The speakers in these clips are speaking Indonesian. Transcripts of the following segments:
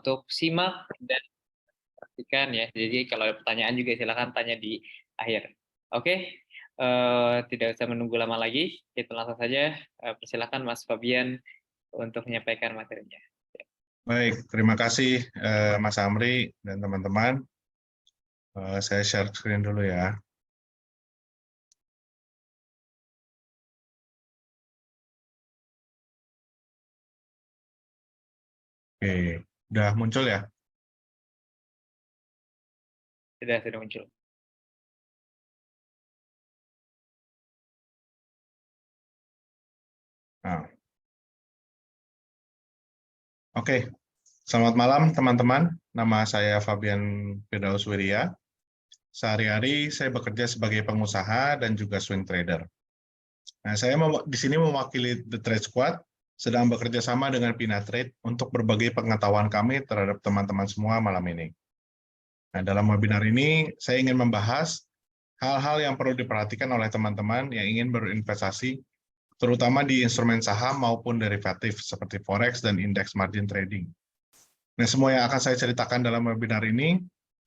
untuk simak dan perhatikan ya. Jadi kalau ada pertanyaan juga silakan tanya di akhir. Oke, tidak usah menunggu lama lagi, kita langsung saja persilakan Mas Fabian untuk menyampaikan materinya. Baik, terima kasih Mas Amri dan teman-teman. Saya share screen dulu ya. Oke, udah muncul ya? Sudah muncul. Nah. Oke, selamat malam teman-teman. Nama saya Fabian Firdaus Wirya. Sehari-hari saya bekerja sebagai pengusaha dan juga swing trader. Nah, saya di sini mewakili The Trade Squad, sedang bekerja sama dengan Pinatrade untuk berbagi pengetahuan kami terhadap teman-teman semua malam ini. Nah, dalam webinar ini, saya ingin membahas hal-hal yang perlu diperhatikan oleh teman-teman yang ingin berinvestasi, terutama di instrumen saham maupun derivatif seperti forex dan index margin trading. Nah, semua yang akan saya ceritakan dalam webinar ini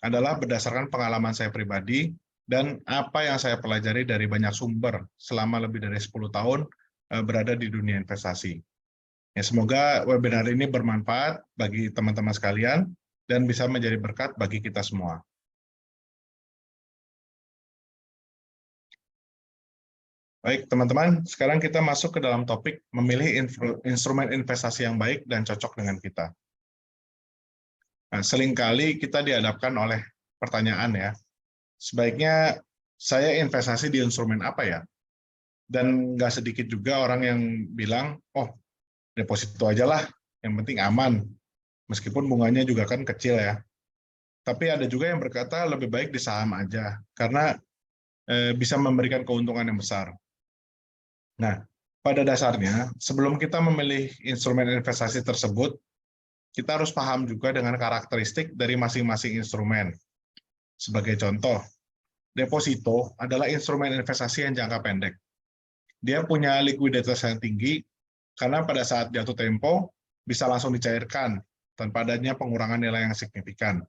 adalah berdasarkan pengalaman saya pribadi dan apa yang saya pelajari dari banyak sumber selama lebih dari 10 tahun berada di dunia investasi. Ya, semoga webinar ini bermanfaat bagi teman-teman sekalian dan bisa menjadi berkat bagi kita semua. Baik, teman-teman, sekarang kita masuk ke dalam topik memilih instrumen investasi yang baik dan cocok dengan kita. Nah, seringkali kita dihadapkan oleh pertanyaan ya, sebaiknya saya investasi di instrumen apa ya? Dan nggak sedikit juga orang yang bilang, oh deposito aja lah, yang penting aman, meskipun bunganya juga kan kecil ya. Tapi ada juga yang berkata lebih baik di saham aja, karena bisa memberikan keuntungan yang besar. Nah, pada dasarnya, sebelum kita memilih instrumen investasi tersebut, kita harus paham juga dengan karakteristik dari masing-masing instrumen. Sebagai contoh, deposito adalah instrumen investasi yang jangka pendek. Dia punya likuiditas yang tinggi, karena pada saat jatuh tempo, bisa langsung dicairkan, tanpa adanya pengurangan nilai yang signifikan.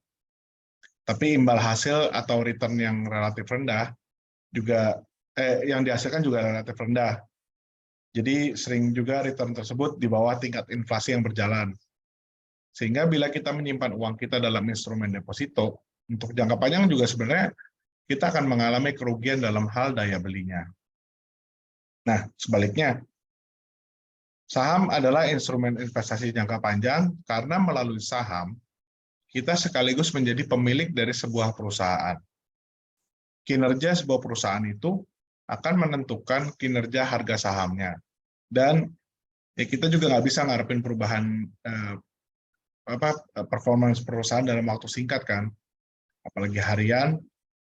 Tapi imbal hasil atau return yang relatif rendah, yang dihasilkan juga relatif rendah. Jadi sering juga return tersebut di bawah tingkat inflasi yang berjalan. Sehingga bila kita menyimpan uang kita dalam instrumen deposito, untuk jangka panjang juga sebenarnya kita akan mengalami kerugian dalam hal daya belinya. Nah, sebaliknya, saham adalah instrumen investasi jangka panjang karena melalui saham, kita sekaligus menjadi pemilik dari sebuah perusahaan. Kinerja sebuah perusahaan itu akan menentukan kinerja harga sahamnya. Dan ya kita juga nggak bisa ngarepin perubahan performance perusahaan dalam waktu singkat kan, apalagi harian,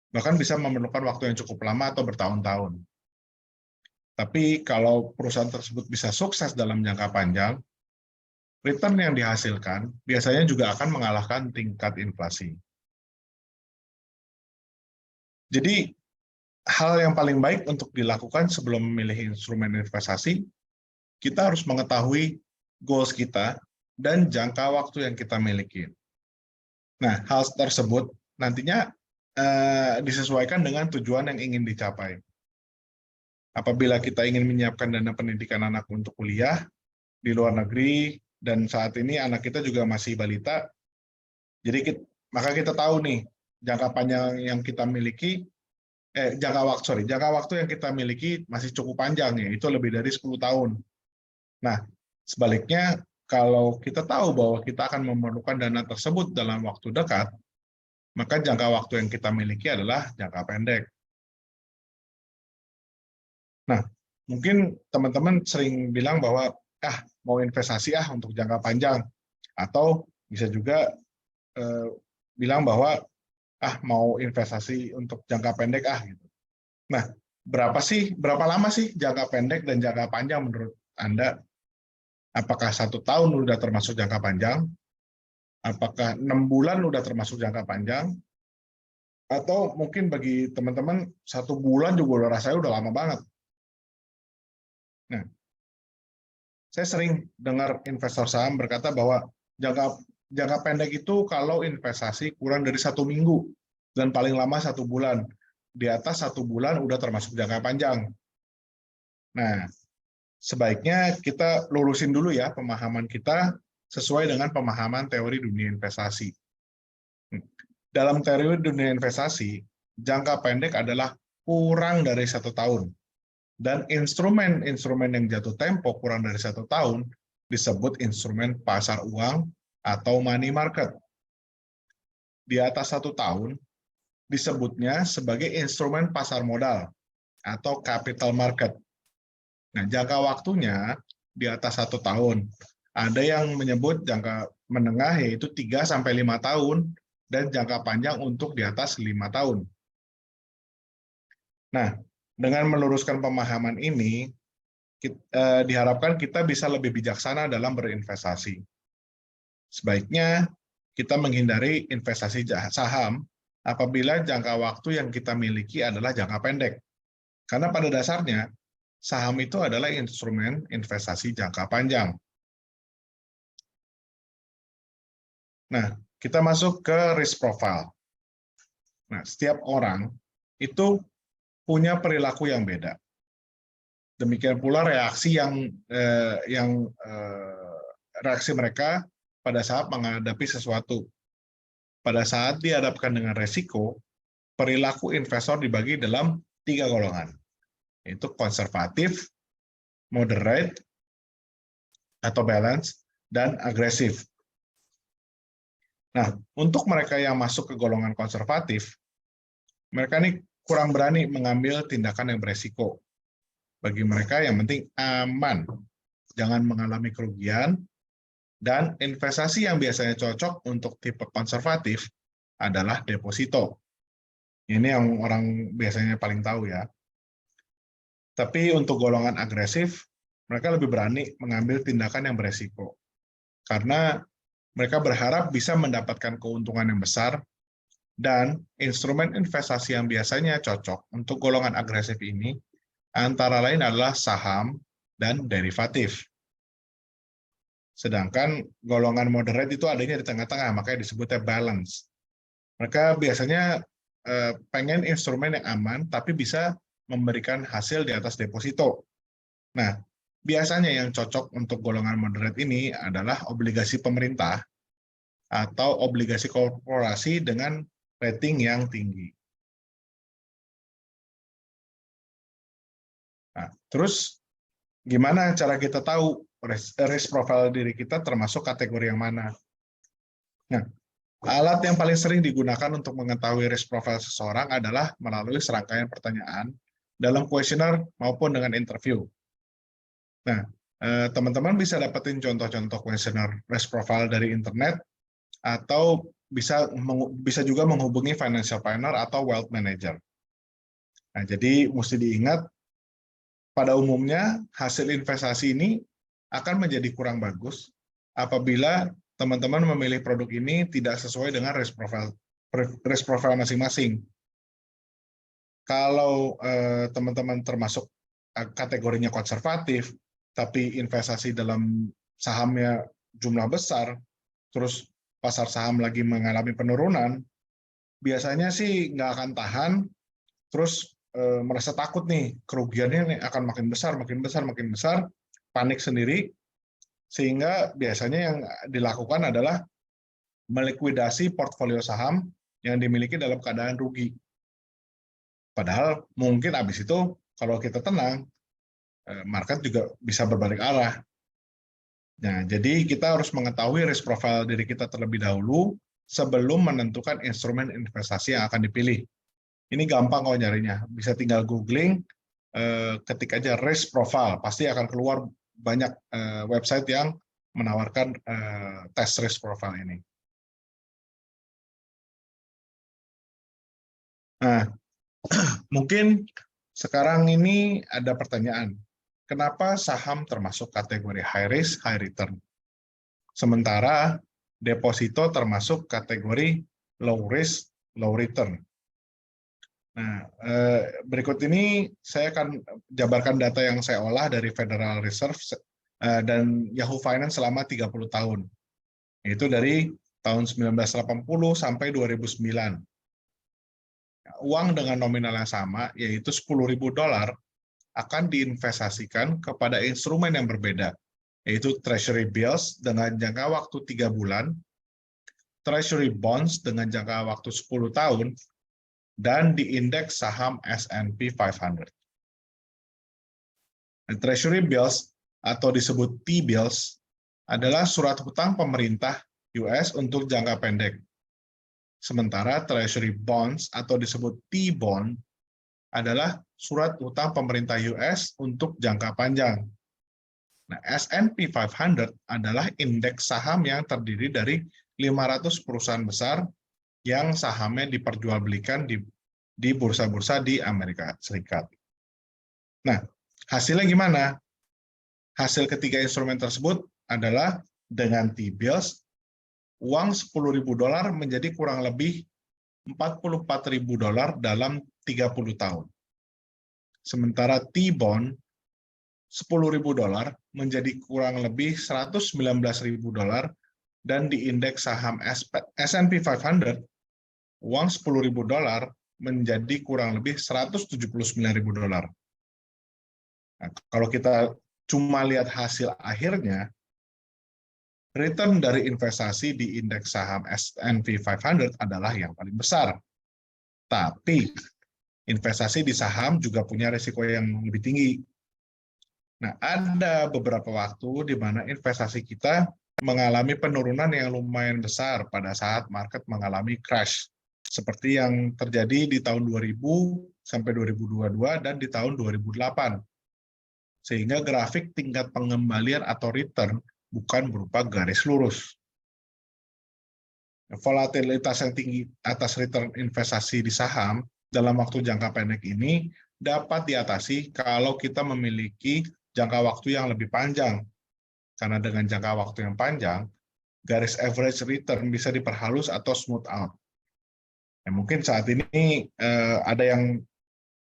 bahkan bisa memerlukan waktu yang cukup lama atau bertahun-tahun. Tapi kalau perusahaan tersebut bisa sukses dalam jangka panjang, return yang dihasilkan biasanya juga akan mengalahkan tingkat inflasi. Jadi, hal yang paling baik untuk dilakukan sebelum memilih instrumen investasi, kita harus mengetahui goals kita dan jangka waktu yang kita miliki. Nah, hal tersebut nantinya disesuaikan dengan tujuan yang ingin dicapai. Apabila kita ingin menyiapkan dana pendidikan anak untuk kuliah di luar negeri, dan saat ini anak kita juga masih balita, jadi maka kita tahu nih, jangka panjang yang kita miliki, jangka waktu yang kita miliki masih cukup panjang, yaitu lebih dari 10 tahun. Nah, sebaliknya, kalau kita tahu bahwa kita akan memerlukan dana tersebut dalam waktu dekat, maka jangka waktu yang kita miliki adalah jangka pendek. Nah, mungkin teman-teman sering bilang bahwa, mau investasi untuk jangka panjang, atau bisa juga bilang bahwa, mau investasi untuk jangka pendek gitu. Nah, berapa lama sih jangka pendek dan jangka panjang menurut Anda? Apakah 1 tahun udah termasuk jangka panjang? Apakah 6 bulan udah termasuk jangka panjang? Atau mungkin bagi teman-teman 1 bulan juga rasanya udah lama banget. Nah, saya sering dengar investor saham berkata bahwa jangka jangka pendek itu kalau investasi kurang dari 1 minggu dan paling lama 1 bulan. Di atas 1 bulan udah termasuk jangka panjang. Nah, sebaiknya kita lurusin dulu ya pemahaman kita sesuai dengan pemahaman teori dunia investasi. Dalam teori dunia investasi, jangka pendek adalah kurang dari 1 tahun. Dan instrumen-instrumen yang jatuh tempo kurang dari 1 tahun disebut instrumen pasar uang atau money market. Di atas 1 tahun disebutnya sebagai instrumen pasar modal atau capital market. Nah, jangka waktunya di atas 1 tahun. Ada yang menyebut jangka menengah yaitu 3-5 tahun dan jangka panjang untuk di atas 5 tahun. Nah, dengan meluruskan pemahaman ini, diharapkan kita bisa lebih bijaksana dalam berinvestasi. Sebaiknya kita menghindari investasi saham apabila jangka waktu yang kita miliki adalah jangka pendek. Karena pada dasarnya, saham itu adalah instrumen investasi jangka panjang. Nah, kita masuk ke risk profile. Nah, setiap orang itu punya perilaku yang beda. Demikian pula reaksi reaksi mereka pada saat menghadapi sesuatu. Pada saat dihadapkan dengan resiko, perilaku investor dibagi dalam 3 golongan, yaitu konservatif, moderate, atau balance, dan agresif. Nah, untuk mereka yang masuk ke golongan konservatif, mereka ini kurang berani mengambil tindakan yang beresiko. Bagi mereka yang penting aman, jangan mengalami kerugian, dan investasi yang biasanya cocok untuk tipe konservatif adalah deposito. Ini yang orang biasanya paling tahu ya. Tapi untuk golongan agresif, mereka lebih berani mengambil tindakan yang beresiko. Karena mereka berharap bisa mendapatkan keuntungan yang besar, dan instrumen investasi yang biasanya cocok untuk golongan agresif ini antara lain adalah saham dan derivatif. Sedangkan golongan moderate itu adanya di tengah-tengah, makanya disebutnya balance. Mereka biasanya pengen instrumen yang aman, tapi bisa memberikan hasil di atas deposito. Nah, biasanya yang cocok untuk golongan moderate ini adalah obligasi pemerintah atau obligasi korporasi dengan rating yang tinggi. Nah, terus gimana cara kita tahu risk profile diri kita termasuk kategori yang mana? Nah, alat yang paling sering digunakan untuk mengetahui risk profile seseorang adalah melalui serangkaian pertanyaan dalam kuesioner maupun dengan interview. Nah, teman-teman bisa dapetin contoh-contoh kuesioner risk profile dari internet atau bisa juga menghubungi financial planner atau wealth manager. Nah, jadi mesti diingat, pada umumnya hasil investasi ini akan menjadi kurang bagus apabila teman-teman memilih produk ini tidak sesuai dengan risk profile masing-masing. Kalau teman-teman termasuk kategorinya konservatif, tapi investasi dalam sahamnya jumlah besar, terus pasar saham lagi mengalami penurunan, biasanya sih nggak akan tahan, terus merasa takut nih, kerugiannya akan makin besar, panik sendiri, sehingga biasanya yang dilakukan adalah melikuidasi portfolio saham yang dimiliki dalam keadaan rugi. Padahal mungkin habis itu kalau kita tenang, market juga bisa berbalik arah. Nah, jadi kita harus mengetahui risk profile diri kita terlebih dahulu sebelum menentukan instrumen investasi yang akan dipilih. Ini gampang kok nyarinya, bisa tinggal googling, ketik aja risk profile, pasti akan keluar banyak website yang menawarkan tes risk profile ini. Nah, mungkin sekarang ini ada pertanyaan, kenapa saham termasuk kategori high risk, high return? Sementara deposito termasuk kategori low risk, low return. Nah, berikut ini saya akan jabarkan data yang saya olah dari Federal Reserve dan Yahoo Finance selama 30 tahun. yaitu dari tahun 1980 sampai 2009. Uang dengan nominal yang sama, yaitu $10.000, akan diinvestasikan kepada instrumen yang berbeda, yaitu Treasury Bills dengan jangka waktu 3 bulan, Treasury Bonds dengan jangka waktu 10 tahun, dan di indeks saham S&P 500. Treasury Bills atau disebut T-bills adalah surat hutang pemerintah US untuk jangka pendek. Sementara Treasury Bonds atau disebut T-bond adalah surat hutang pemerintah US untuk jangka panjang. Nah, S&P 500 adalah indeks saham yang terdiri dari 500 perusahaan besar yang sahamnya diperjualbelikan di bursa-bursa di Amerika Serikat. Nah, hasilnya gimana? Hasil ketiga instrumen tersebut adalah dengan T-bills, uang $10.000 menjadi kurang lebih $44.000 dalam 30 tahun. Sementara T-bond, $10.000 menjadi kurang lebih $119.000, dan di indeks saham S&P 500, uang $10.000 menjadi kurang lebih $179.000. Nah, kalau kita cuma lihat hasil akhirnya, return dari investasi di indeks saham S&P 500 adalah yang paling besar. Tapi investasi di saham juga punya risiko yang lebih tinggi. Nah, ada beberapa waktu di mana investasi kita mengalami penurunan yang lumayan besar pada saat market mengalami crash, seperti yang terjadi di tahun 2000 sampai 2022 dan di tahun 2008. Sehingga grafik tingkat pengembalian atau return bukan berupa garis lurus. Volatilitas yang tinggi atas return investasi di saham dalam waktu jangka pendek ini dapat diatasi kalau kita memiliki jangka waktu yang lebih panjang. Karena dengan jangka waktu yang panjang, garis average return bisa diperhalus atau smooth out. Ya, mungkin saat ini ada yang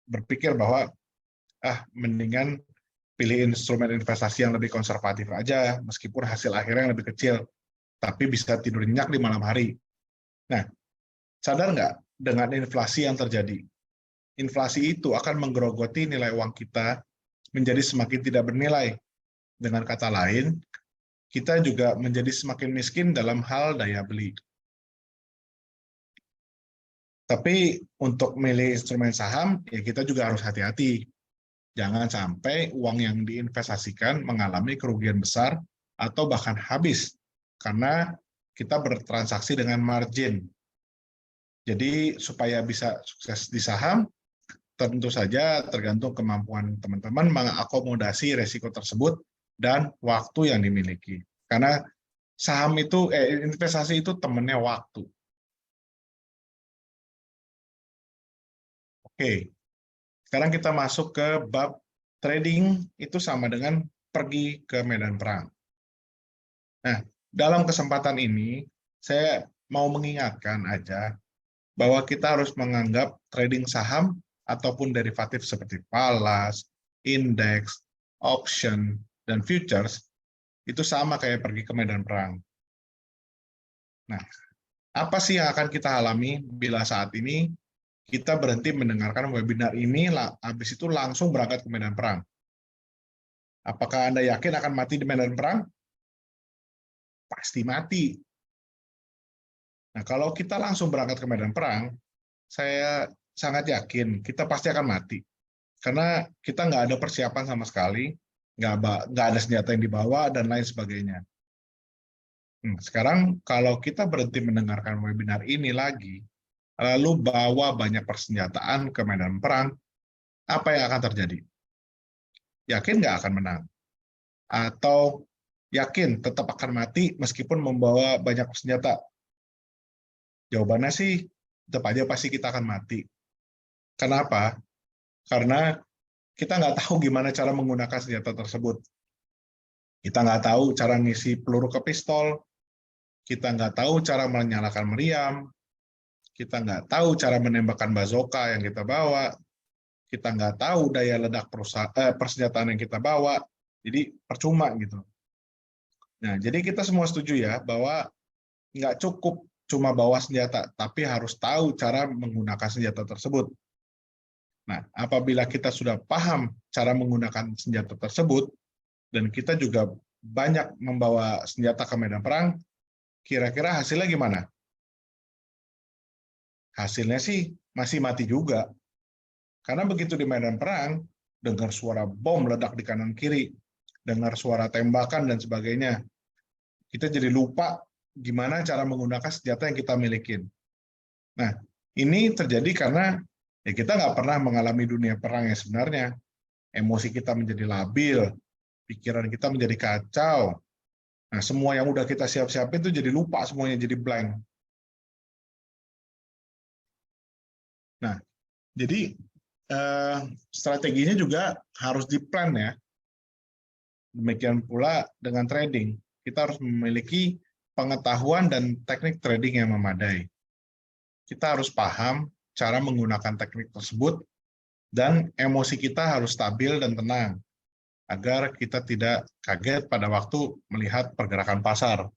berpikir bahwa mendingan pilih instrumen investasi yang lebih konservatif aja, meskipun hasil akhirnya yang lebih kecil, tapi bisa tidur nyenyak di malam hari. Nah, sadar nggak dengan inflasi yang terjadi? Inflasi itu akan menggerogoti nilai uang kita menjadi semakin tidak bernilai. Dengan kata lain, kita juga menjadi semakin miskin dalam hal daya beli. Tapi untuk milih instrumen saham, ya kita juga harus hati-hati. Jangan sampai uang yang diinvestasikan mengalami kerugian besar atau bahkan habis karena kita bertransaksi dengan margin. Jadi supaya bisa sukses di saham, tentu saja tergantung kemampuan teman-teman mengakomodasi resiko tersebut dan waktu yang dimiliki. Karena saham itu, investasi itu temannya waktu. Oke. Sekarang kita masuk ke bab trading, itu sama dengan pergi ke medan perang. Nah, dalam kesempatan ini, saya mau mengingatkan aja bahwa kita harus menganggap trading saham ataupun derivatif seperti falas, indeks, option, dan futures itu sama kayak pergi ke medan perang. Nah, apa sih yang akan kita alami bila saat ini kita berhenti mendengarkan webinar ini, habis itu langsung berangkat ke medan perang? Apakah Anda yakin akan mati di medan perang? Pasti mati. Nah, kalau kita langsung berangkat ke medan perang, saya sangat yakin kita pasti akan mati. Karena kita nggak ada persiapan sama sekali, nggak ada senjata yang dibawa, dan lain sebagainya. Sekarang, kalau kita berhenti mendengarkan webinar ini lagi, lalu bawa banyak persenjataan ke medan perang, apa yang akan terjadi? Yakin nggak akan menang? Atau yakin tetap akan mati meskipun membawa banyak senjata? Jawabannya sih, tetap aja pasti kita akan mati. Kenapa? Karena kita nggak tahu gimana cara menggunakan senjata tersebut. Kita nggak tahu cara ngisi peluru ke pistol, kita nggak tahu cara menyalakan meriam, kita nggak tahu cara menembakkan bazooka yang kita bawa, kita nggak tahu daya ledak persenjataan yang kita bawa, jadi percuma gitu. Nah, jadi kita semua setuju ya bahwa nggak cukup cuma bawa senjata, tapi harus tahu cara menggunakan senjata tersebut. Nah, apabila kita sudah paham cara menggunakan senjata tersebut, dan kita juga banyak membawa senjata ke medan perang, kira-kira hasilnya gimana? Hasilnya sih masih mati juga. Karena begitu di medan perang, dengar suara bom ledak di kanan kiri, dengar suara tembakan dan sebagainya, kita jadi lupa gimana cara menggunakan senjata yang kita milikin. Nah, ini terjadi karena ya kita nggak pernah mengalami dunia perang yang sebenarnya. Emosi kita menjadi labil, pikiran kita menjadi kacau. Nah, semua yang udah kita siap-siapin itu jadi lupa, semuanya jadi blank. Nah, jadi strateginya juga harus di-plan ya. Demikian pula dengan trading. Kita harus memiliki pengetahuan dan teknik trading yang memadai. Kita harus paham cara menggunakan teknik tersebut, dan emosi kita harus stabil dan tenang, agar kita tidak kaget pada waktu melihat pergerakan pasar.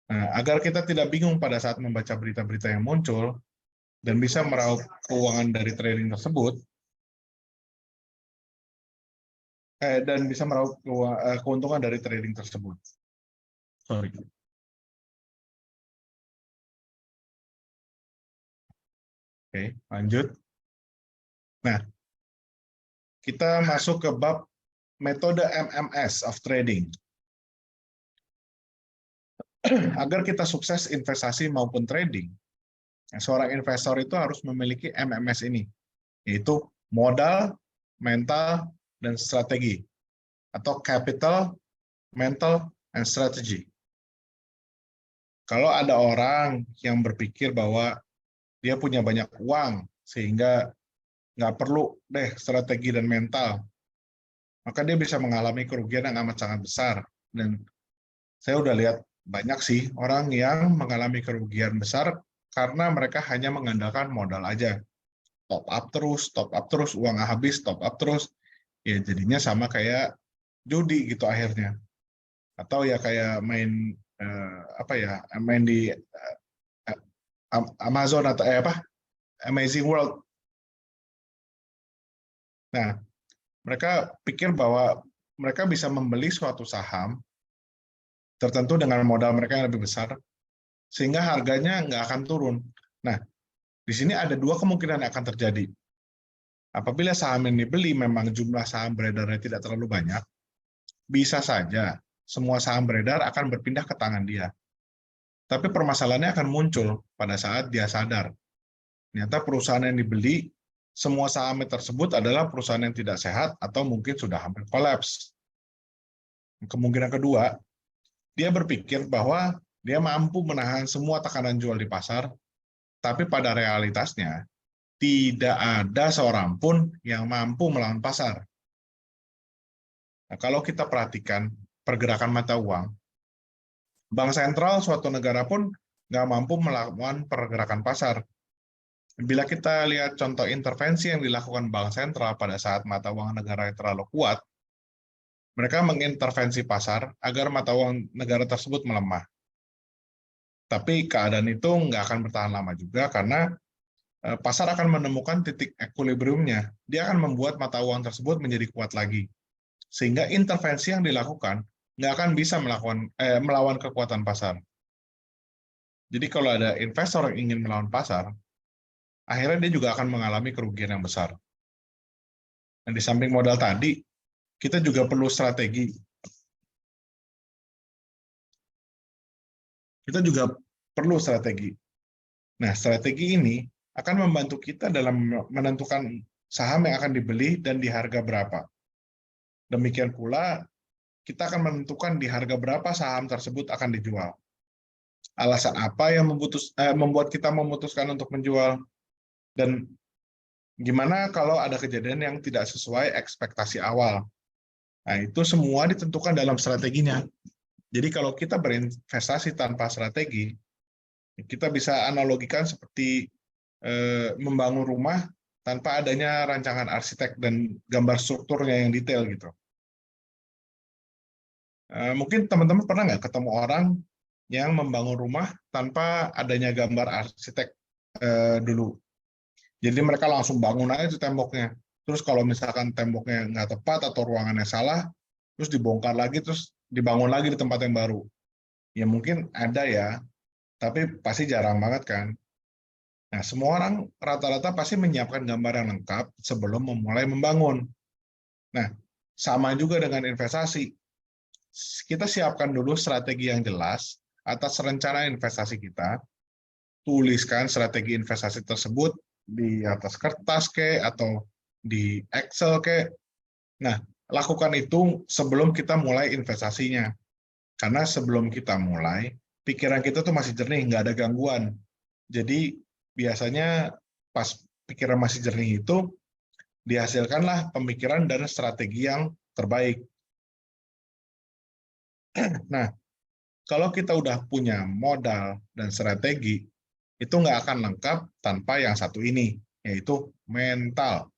Nah, agar kita tidak bingung pada saat membaca berita-berita yang muncul, dan bisa meraup keuangan dari trading tersebut, dan bisa meraup keuntungan dari trading tersebut. Sorry. Oke, lanjut. Nah, kita masuk ke bab metode MMS of trading. Agar kita sukses investasi maupun trading, seorang investor itu harus memiliki MMS ini, yaitu modal, mental, dan strategi, atau capital, mental, and strategy. Kalau ada orang yang berpikir bahwa dia punya banyak uang, sehingga nggak perlu deh strategi dan mental, maka dia bisa mengalami kerugian yang amat sangat besar. Dan saya udah lihat banyak sih orang yang mengalami kerugian besar karena mereka hanya mengandalkan modal aja. Top up terus, uang habis, top up terus. Ya jadinya sama kayak judi gitu akhirnya. Atau ya kayak main main di Amazon atau Amazing World. Nah, mereka pikir bahwa mereka bisa membeli suatu saham tertentu dengan modal mereka yang lebih besar, sehingga harganya nggak akan turun. Nah, di sini ada dua kemungkinan yang akan terjadi. Apabila saham yang dibeli memang jumlah saham beredarnya tidak terlalu banyak, bisa saja semua saham beredar akan berpindah ke tangan dia. Tapi permasalahannya akan muncul pada saat dia sadar. Ternyata perusahaan yang dibeli, semua saham tersebut adalah perusahaan yang tidak sehat atau mungkin sudah hampir kolaps. Kemungkinan kedua, dia berpikir bahwa dia mampu menahan semua tekanan jual di pasar, tapi pada realitasnya tidak ada seorang pun yang mampu melawan pasar. Nah, kalau kita perhatikan pergerakan mata uang, bank sentral suatu negara pun nggak mampu melawan pergerakan pasar. Bila kita lihat contoh intervensi yang dilakukan bank sentral pada saat mata uang negara yang terlalu kuat, mereka mengintervensi pasar agar mata uang negara tersebut melemah. Tapi keadaan itu nggak akan bertahan lama juga karena pasar akan menemukan titik equilibriumnya. Dia akan membuat mata uang tersebut menjadi kuat lagi. Sehingga intervensi yang dilakukan nggak akan bisa melawan kekuatan pasar. Jadi kalau ada investor yang ingin melawan pasar, akhirnya dia juga akan mengalami kerugian yang besar. Dan di samping modal tadi, kita juga perlu strategi. Kita juga perlu strategi. Nah, strategi ini akan membantu kita dalam menentukan saham yang akan dibeli dan di harga berapa. Demikian pula, kita akan menentukan di harga berapa saham tersebut akan dijual. Alasan apa yang membuat kita memutuskan untuk menjual, dan gimana kalau ada kejadian yang tidak sesuai ekspektasi awal. Nah, itu semua ditentukan dalam strateginya. Jadi kalau kita berinvestasi tanpa strategi, kita bisa analogikan seperti membangun rumah tanpa adanya rancangan arsitek dan gambar strukturnya yang detail gitu. Mungkin teman-teman pernah nggak ketemu orang yang membangun rumah tanpa adanya gambar arsitek dulu. Jadi mereka langsung bangun aja tuh temboknya. Terus kalau misalkan temboknya nggak tepat atau ruangannya salah, terus dibongkar lagi, terus dibangun lagi di tempat yang baru. Ya mungkin ada ya, tapi pasti jarang banget kan. Nah, semua orang rata-rata pasti menyiapkan gambar yang lengkap sebelum memulai membangun. Nah, sama juga dengan investasi. Kita siapkan dulu strategi yang jelas atas rencana investasi kita, tuliskan strategi investasi tersebut di atas kertas atau di Excel Nah, lakukan itu sebelum kita mulai investasinya. Karena sebelum kita mulai, pikiran kita tuh masih jernih, nggak ada gangguan. Jadi biasanya pas pikiran masih jernih itu, dihasilkanlah pemikiran dan strategi yang terbaik. Nah, kalau kita udah punya modal dan strategi, itu nggak akan lengkap tanpa yang satu ini, yaitu mental.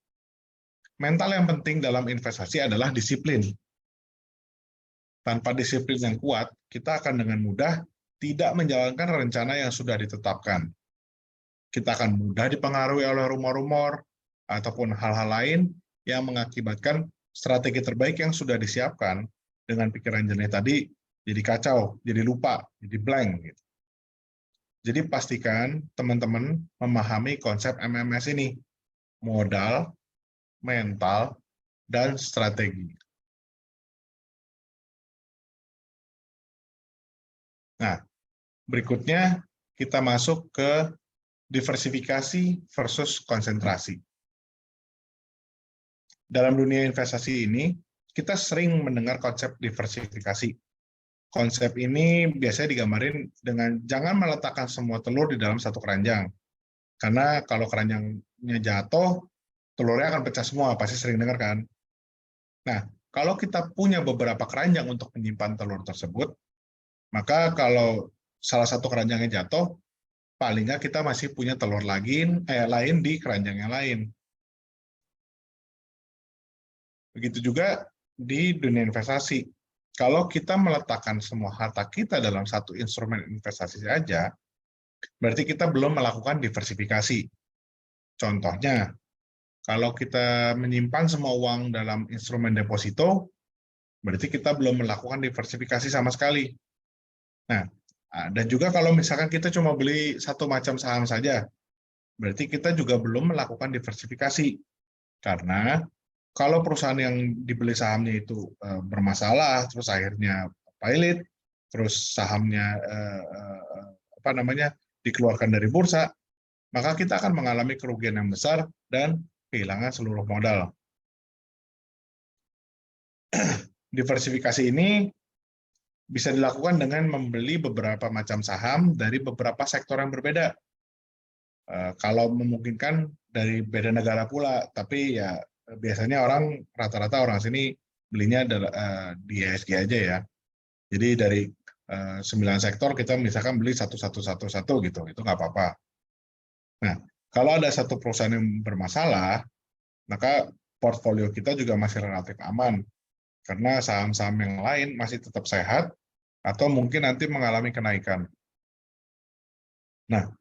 Mental yang penting dalam investasi adalah disiplin. Tanpa disiplin yang kuat, kita akan dengan mudah tidak menjalankan rencana yang sudah ditetapkan. Kita akan mudah dipengaruhi oleh rumor-rumor ataupun hal-hal lain yang mengakibatkan strategi terbaik yang sudah disiapkan dengan pikiran jernih tadi jadi kacau, jadi lupa, jadi blank. Gitu. Jadi pastikan teman-teman memahami konsep MMS ini, modal, mental, dan strategi. Nah, berikutnya kita masuk ke diversifikasi versus konsentrasi. Dalam dunia investasi ini, kita sering mendengar konsep diversifikasi. Konsep ini biasanya digambarin dengan jangan meletakkan semua telur di dalam satu keranjang. Karena kalau keranjangnya jatuh, telurnya akan pecah semua, pasti sering dengar kan? Nah, kalau kita punya beberapa keranjang untuk menyimpan telur tersebut, maka kalau salah satu keranjangnya jatuh, paling nggak kita masih punya telur lain di keranjang yang lain. Begitu juga di dunia investasi. Kalau kita meletakkan semua harta kita dalam satu instrumen investasi saja, berarti kita belum melakukan diversifikasi. Contohnya, kalau kita menyimpan semua uang dalam instrumen deposito, berarti kita belum melakukan diversifikasi sama sekali. Nah, dan juga kalau misalkan kita cuma beli satu macam saham saja, berarti kita juga belum melakukan diversifikasi. Karena kalau perusahaan yang dibeli sahamnya itu bermasalah, terus akhirnya pilot, terus sahamnya dikeluarkan dari bursa, maka kita akan mengalami kerugian yang besar dan kehilangan seluruh modal. Diversifikasi ini bisa dilakukan dengan membeli beberapa macam saham dari beberapa sektor yang berbeda. Kalau memungkinkan dari beda negara pula, tapi ya biasanya rata-rata orang sini belinya di IHSG aja ya. Jadi dari 9 sektor kita misalkan beli satu gitu, itu nggak apa-apa. Nah, kalau ada satu perusahaan yang bermasalah, maka portfolio kita juga masih relatif aman, karena saham-saham yang lain masih tetap sehat, atau mungkin nanti mengalami kenaikan. Nah,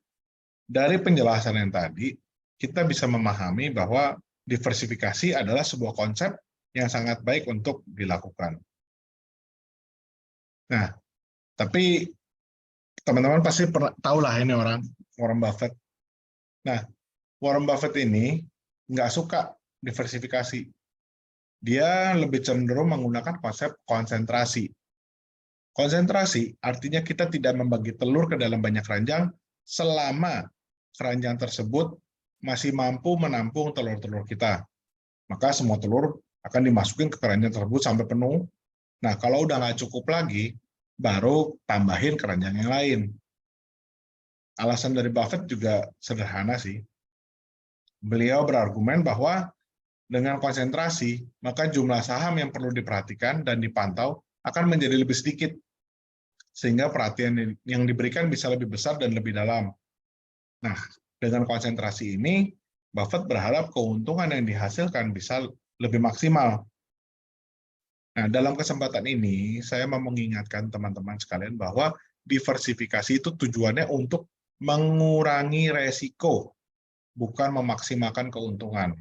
dari penjelasan yang tadi, kita bisa memahami bahwa diversifikasi adalah sebuah konsep yang sangat baik untuk dilakukan. Nah, tapi teman-teman pasti tahu lah ini orang, Warren Buffett. Nah, Warren Buffett ini nggak suka diversifikasi. Dia lebih cenderung menggunakan konsep konsentrasi. Konsentrasi artinya kita tidak membagi telur ke dalam banyak keranjang selama keranjang tersebut masih mampu menampung telur-telur kita. Maka semua telur akan dimasukin ke keranjang tersebut sampai penuh. Nah, kalau udah nggak cukup lagi, baru tambahin keranjang yang lain. Alasan dari Buffett juga sederhana sih. Beliau berargumen bahwa dengan konsentrasi, maka jumlah saham yang perlu diperhatikan dan dipantau akan menjadi lebih sedikit, sehingga perhatian yang diberikan bisa lebih besar dan lebih dalam. Nah, dengan konsentrasi ini, Buffett berharap keuntungan yang dihasilkan bisa lebih maksimal. Nah, dalam kesempatan ini, saya mau mengingatkan teman-teman sekalian bahwa diversifikasi itu tujuannya untuk mengurangi resiko, bukan memaksimalkan keuntungan.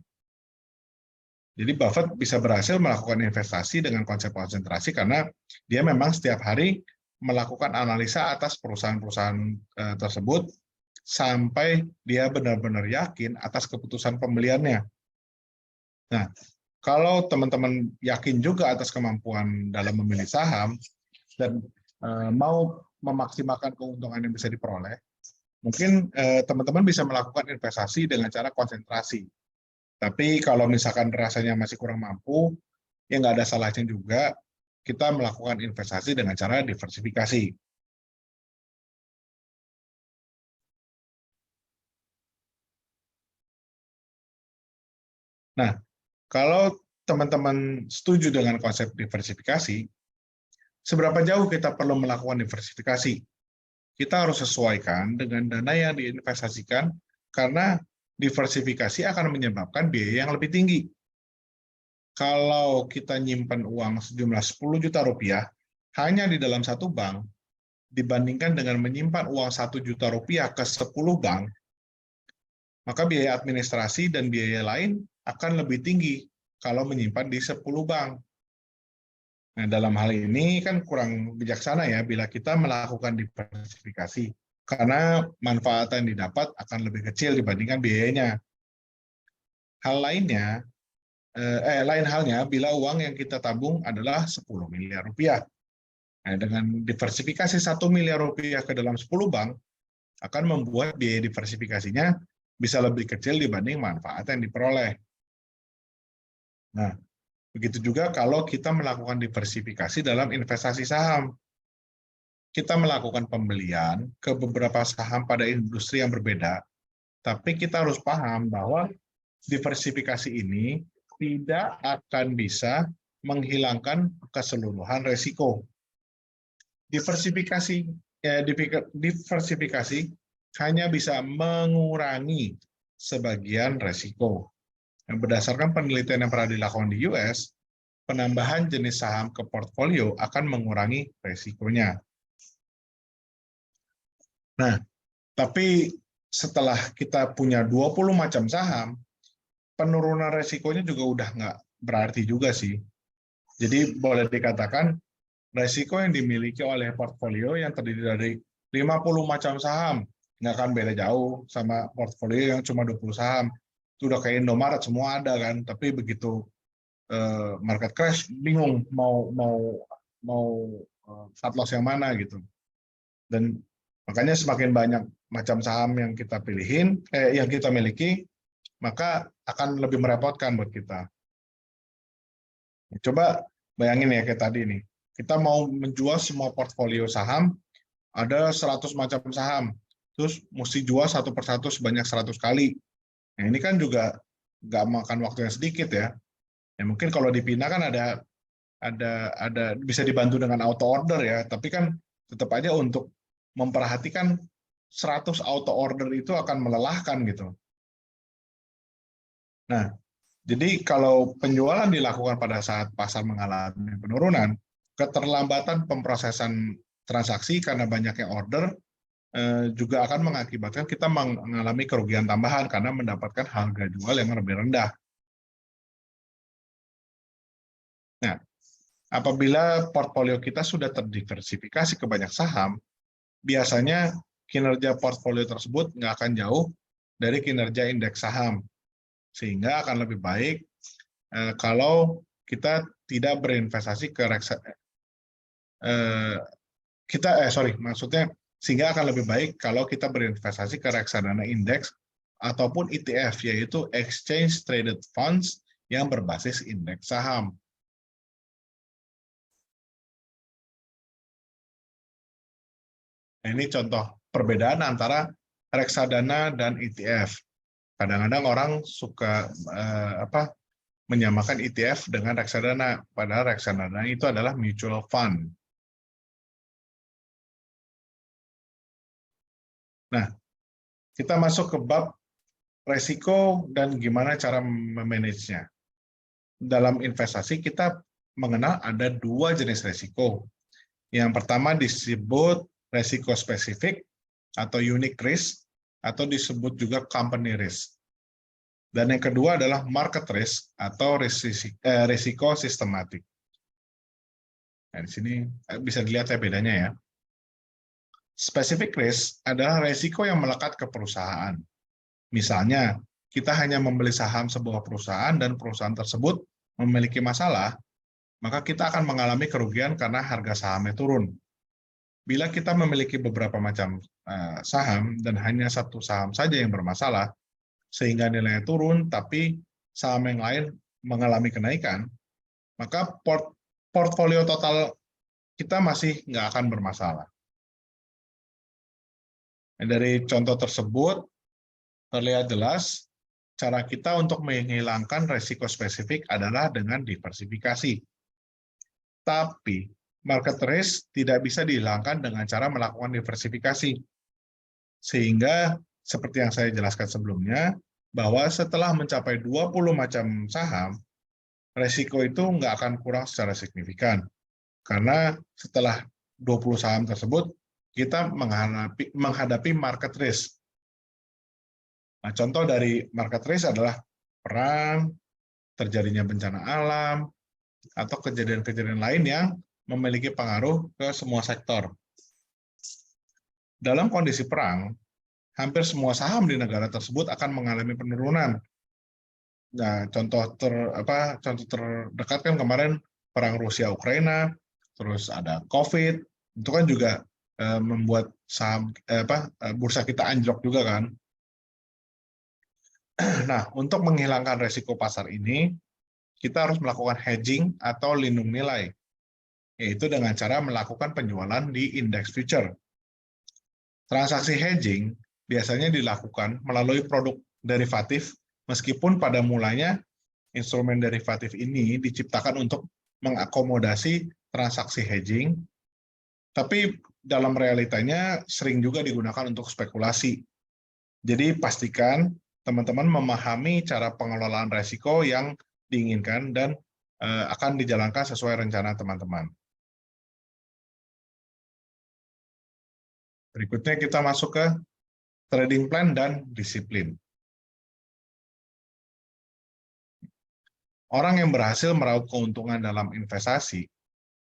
Jadi Buffett bisa berhasil melakukan investasi dengan konsep konsentrasi karena dia memang setiap hari melakukan analisa atas perusahaan-perusahaan tersebut sampai dia benar-benar yakin atas keputusan pembeliannya. Nah, kalau teman-teman yakin juga atas kemampuan dalam memilih saham dan mau memaksimalkan keuntungan yang bisa diperoleh, mungkin teman-teman bisa melakukan investasi dengan cara konsentrasi. Tapi kalau misalkan rasanya masih kurang mampu, ya nggak ada salahnya juga kita melakukan investasi dengan cara diversifikasi. Nah, kalau teman-teman setuju dengan konsep diversifikasi, seberapa jauh kita perlu melakukan diversifikasi? Kita harus sesuaikan dengan dana yang diinvestasikan karena diversifikasi akan menyebabkan biaya yang lebih tinggi. Kalau kita nyimpan uang sejumlah 10 juta rupiah hanya di dalam satu bank, dibandingkan dengan menyimpan uang 1 juta rupiah ke 10 bank, maka biaya administrasi dan biaya lain akan lebih tinggi kalau menyimpan di 10 bank. Nah, dalam hal ini kan kurang bijaksana ya bila kita melakukan diversifikasi, karena manfaat yang didapat akan lebih kecil dibandingkan biayanya. Lain halnya bila uang yang kita tabung adalah 10 miliar rupiah. Nah, dengan diversifikasi 1 miliar rupiah ke dalam 10 bank, akan membuat biaya diversifikasinya bisa lebih kecil dibanding manfaat yang diperoleh. Nah, begitu juga kalau kita melakukan diversifikasi dalam investasi saham. Kita melakukan pembelian ke beberapa saham pada industri yang berbeda, tapi kita harus paham bahwa diversifikasi ini tidak akan bisa menghilangkan keseluruhan resiko. Diversifikasi hanya bisa mengurangi sebagian resiko. Berdasarkan penelitian yang pernah dilakukan di US, penambahan jenis saham ke portfolio akan mengurangi resikonya. Nah, tapi setelah kita punya 20 macam saham, penurunan resikonya juga udah nggak berarti juga sih. Jadi boleh dikatakan resiko yang dimiliki oleh portfolio yang terdiri dari 50 macam saham nggak akan beda jauh sama portfolio yang cuma 20 saham. Itu udah kayak Indomaret semua ada kan, tapi begitu market crash bingung mau cut loss yang mana gitu. Dan makanya semakin banyak macam saham yang kita yang kita miliki, maka akan lebih merepotkan buat kita. Coba bayangin ya kayak tadi nih, kita mau menjual semua portfolio saham, ada 100 macam saham, terus mesti jual satu persatu sebanyak 100 kali. Nah, ini kan juga nggak makan waktu yang sedikit ya. Ya mungkin kalau dipindah kan ada bisa dibantu dengan auto order ya, tapi kan tetap aja untuk memperhatikan 100 auto order itu akan melelahkan gitu. Nah, jadi kalau penjualan dilakukan pada saat pasar mengalami penurunan, keterlambatan pemrosesan transaksi karena banyaknya order juga akan mengakibatkan kita mengalami kerugian tambahan karena mendapatkan harga jual yang lebih rendah. Nah, apabila portfolio kita sudah terdiversifikasi ke banyak saham, biasanya kinerja portfolio tersebut nggak akan jauh dari kinerja indeks saham, sehingga akan lebih baik kalau kita tidak berinvestasi ke sehingga akan lebih baik kalau kita berinvestasi ke reksadana indeks ataupun ETF, yaitu Exchange Traded Funds yang berbasis indeks saham. Nah, ini contoh perbedaan antara reksadana dan ETF. Kadang-kadang orang suka menyamakan ETF dengan reksadana, padahal reksadana itu adalah mutual fund. Nah, kita masuk ke bab resiko dan gimana cara memanagenya. Dalam investasi kita mengenal ada dua jenis resiko. Yang pertama disebut resiko spesifik atau unique risk, atau disebut juga company risk. Dan yang kedua adalah market risk atau risiko sistematik. Nah, di sini bisa dilihat ya bedanya ya. Specific risk adalah resiko yang melekat ke perusahaan. Misalnya, kita hanya membeli saham sebuah perusahaan dan perusahaan tersebut memiliki masalah, maka kita akan mengalami kerugian karena harga sahamnya turun. Bila kita memiliki beberapa macam saham dan hanya satu saham saja yang bermasalah, sehingga nilainya turun, tapi saham yang lain mengalami kenaikan, maka portfolio total kita masih nggak akan bermasalah. Dari contoh tersebut, terlihat jelas cara kita untuk menghilangkan risiko spesifik adalah dengan diversifikasi. Tapi, market risk tidak bisa dihilangkan dengan cara melakukan diversifikasi. Sehingga, seperti yang saya jelaskan sebelumnya, bahwa setelah mencapai 20 macam saham, risiko itu nggak akan kurang secara signifikan. Karena setelah 20 saham tersebut, kita menghadapi market risk. Nah, contoh dari market risk adalah perang, terjadinya bencana alam, atau kejadian-kejadian lain yang memiliki pengaruh ke semua sektor. Dalam kondisi perang, hampir semua saham di negara tersebut akan mengalami penurunan. Nah, contoh terdekat kan kemarin perang Rusia-Ukraina, terus ada COVID, itu kan juga membuat saham bursa kita anjlok juga kan. Nah, untuk menghilangkan resiko pasar ini, kita harus melakukan hedging atau lindung nilai, yaitu dengan cara melakukan penjualan di indeks future. Transaksi hedging biasanya dilakukan melalui produk derivatif, meskipun pada mulanya instrumen derivatif ini diciptakan untuk mengakomodasi transaksi hedging, tapi dalam realitanya sering juga digunakan untuk spekulasi. Jadi pastikan teman-teman memahami cara pengelolaan risiko yang diinginkan dan akan dijalankan sesuai rencana teman-teman. Berikutnya kita masuk ke trading plan dan disiplin. Orang yang berhasil meraup keuntungan dalam investasi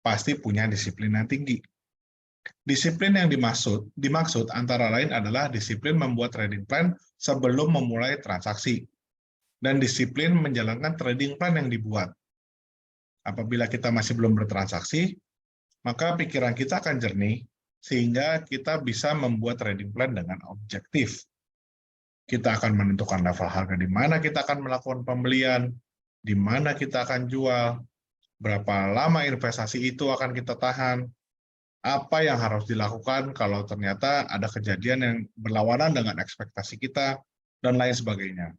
pasti punya disiplin yang tinggi. Disiplin yang dimaksud antara lain adalah disiplin membuat trading plan sebelum memulai transaksi, dan disiplin menjalankan trading plan yang dibuat. Apabila kita masih belum bertransaksi, maka pikiran kita akan jernih, sehingga kita bisa membuat trading plan dengan objektif. Kita akan menentukan level harga di mana kita akan melakukan pembelian, di mana kita akan jual, berapa lama investasi itu akan kita tahan, apa yang harus dilakukan kalau ternyata ada kejadian yang berlawanan dengan ekspektasi kita, dan lain sebagainya.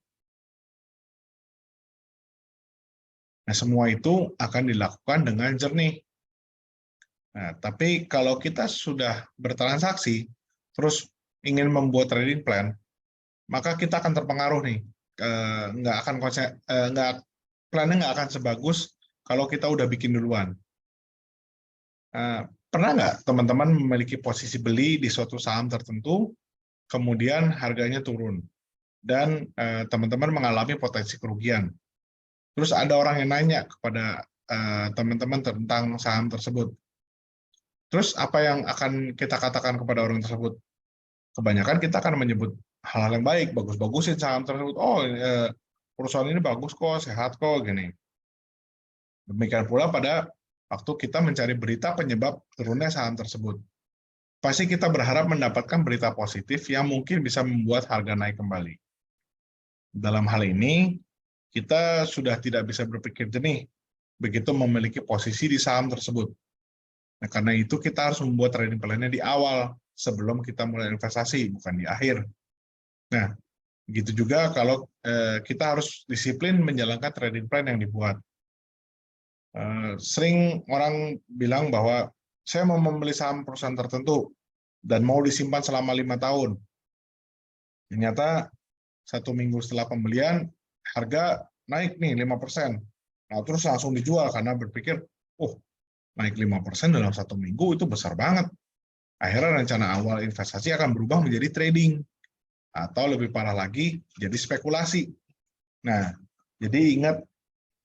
Nah, semua itu akan dilakukan dengan jernih. Nah, tapi kalau kita sudah bertransaksi, terus ingin membuat trading plan, maka kita akan terpengaruh nih. Plannya nggak akan sebagus kalau kita udah bikin duluan. Pernah nggak teman-teman memiliki posisi beli di suatu saham tertentu, kemudian harganya turun, dan teman-teman mengalami potensi kerugian. Terus ada orang yang nanya kepada teman-teman tentang saham tersebut. Terus apa yang akan kita katakan kepada orang tersebut? Kebanyakan kita akan menyebut hal-hal yang baik, bagus-bagusin saham tersebut. Oh, perusahaan ini bagus kok, sehat kok, gini. Demikian pula pada waktu kita mencari berita penyebab turunnya saham tersebut. Pasti kita berharap mendapatkan berita positif yang mungkin bisa membuat harga naik kembali. Dalam hal ini, kita sudah tidak bisa berpikir jernih begitu memiliki posisi di saham tersebut. Nah, karena itu kita harus membuat trading plan-nya di awal sebelum kita mulai investasi, bukan di akhir. Nah, begitu juga kalau kita harus disiplin menjalankan trading plan yang dibuat. Sering orang bilang bahwa saya mau membeli saham perusahaan tertentu dan mau disimpan selama 5 tahun. Ternyata 1 minggu setelah pembelian, harga naik nih 5%. Nah, terus langsung dijual karena berpikir, oh naik 5% dalam 1 minggu itu besar banget. Akhirnya rencana awal investasi akan berubah menjadi trading. Atau lebih parah lagi, jadi spekulasi. Nah, jadi ingat,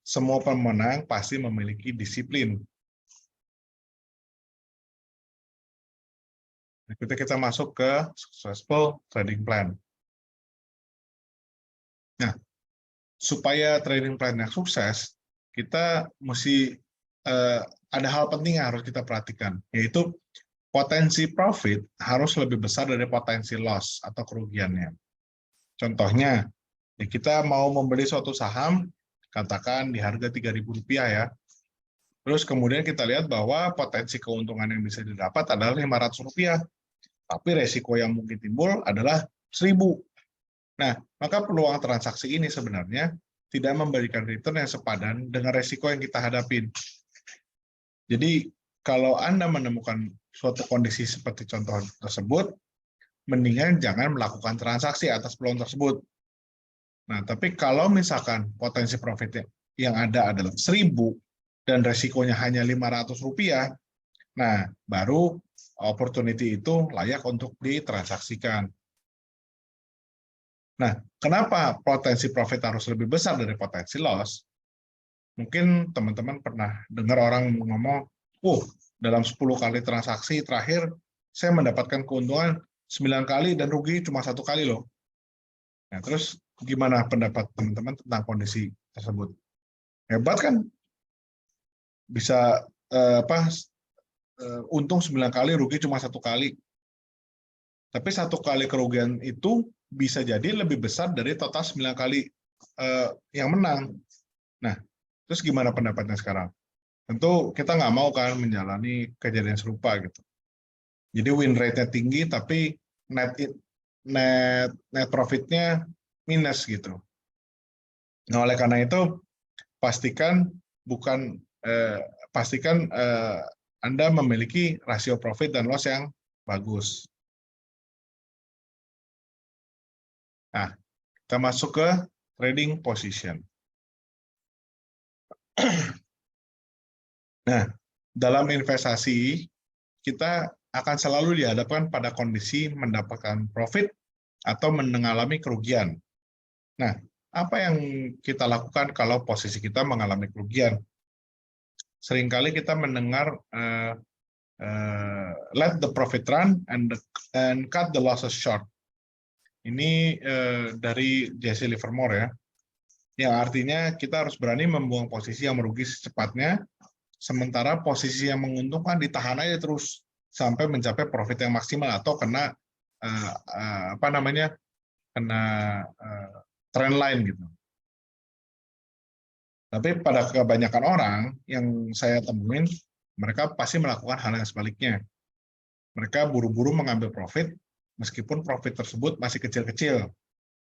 semua pemenang pasti memiliki disiplin. Berikutnya kita masuk ke successful trading plan. Nah, supaya trading plan yang sukses, kita mesti ada hal penting yang harus kita perhatikan, yaitu potensi profit harus lebih besar dari potensi loss atau kerugiannya. Contohnya, kita mau membeli suatu saham, katakan di harga Rp3.000 ya. Terus kemudian kita lihat bahwa potensi keuntungan yang bisa didapat adalah Rp500, tapi resiko yang mungkin timbul adalah 1.000. Nah, maka peluang transaksi ini sebenarnya tidak memberikan return yang sepadan dengan resiko yang kita hadapin. Jadi, kalau Anda menemukan suatu kondisi seperti contoh tersebut, mendingan jangan melakukan transaksi atas peluang tersebut. Nah, tapi kalau misalkan potensi profitnya yang ada adalah 1.000 dan resikonya hanya Rp500, nah baru opportunity itu layak untuk ditransaksikan. Nah, kenapa potensi profit harus lebih besar dari potensi loss? Mungkin teman-teman pernah dengar orang ngomong, dalam 10 kali transaksi terakhir, saya mendapatkan keuntungan 9 kali dan rugi cuma 1 kali loh. Nah, terus gimana pendapat teman-teman tentang kondisi tersebut? Hebat kan? Bisa untung 9 kali, rugi cuma 1 kali. Tapi 1 kali kerugian itu bisa jadi lebih besar dari total 9 kali yang menang. Nah, terus gimana pendapatnya sekarang? Tentu kita nggak mau kan menjalani kejadian serupa gitu. Jadi win rate-nya tinggi, tapi net profit-nya minus gitu. Nah, oleh karena itu pastikan Anda memiliki rasio profit dan loss yang bagus. Nah, kita masuk ke trading position. Nah, dalam investasi, kita akan selalu dihadapkan pada kondisi mendapatkan profit atau mengalami kerugian. Nah, apa yang kita lakukan kalau posisi kita mengalami kerugian? Seringkali kita mendengar let the profit run and cut the losses short. Ini dari Jesse Livermore ya, yang artinya kita harus berani membuang posisi yang merugi secepatnya, sementara posisi yang menguntungkan ditahan aja terus sampai mencapai profit yang maksimal atau kena kena trend line gitu. Tapi pada kebanyakan orang yang saya temuin, mereka pasti melakukan hal yang sebaliknya. Mereka buru-buru mengambil profit, meskipun profit tersebut masih kecil-kecil,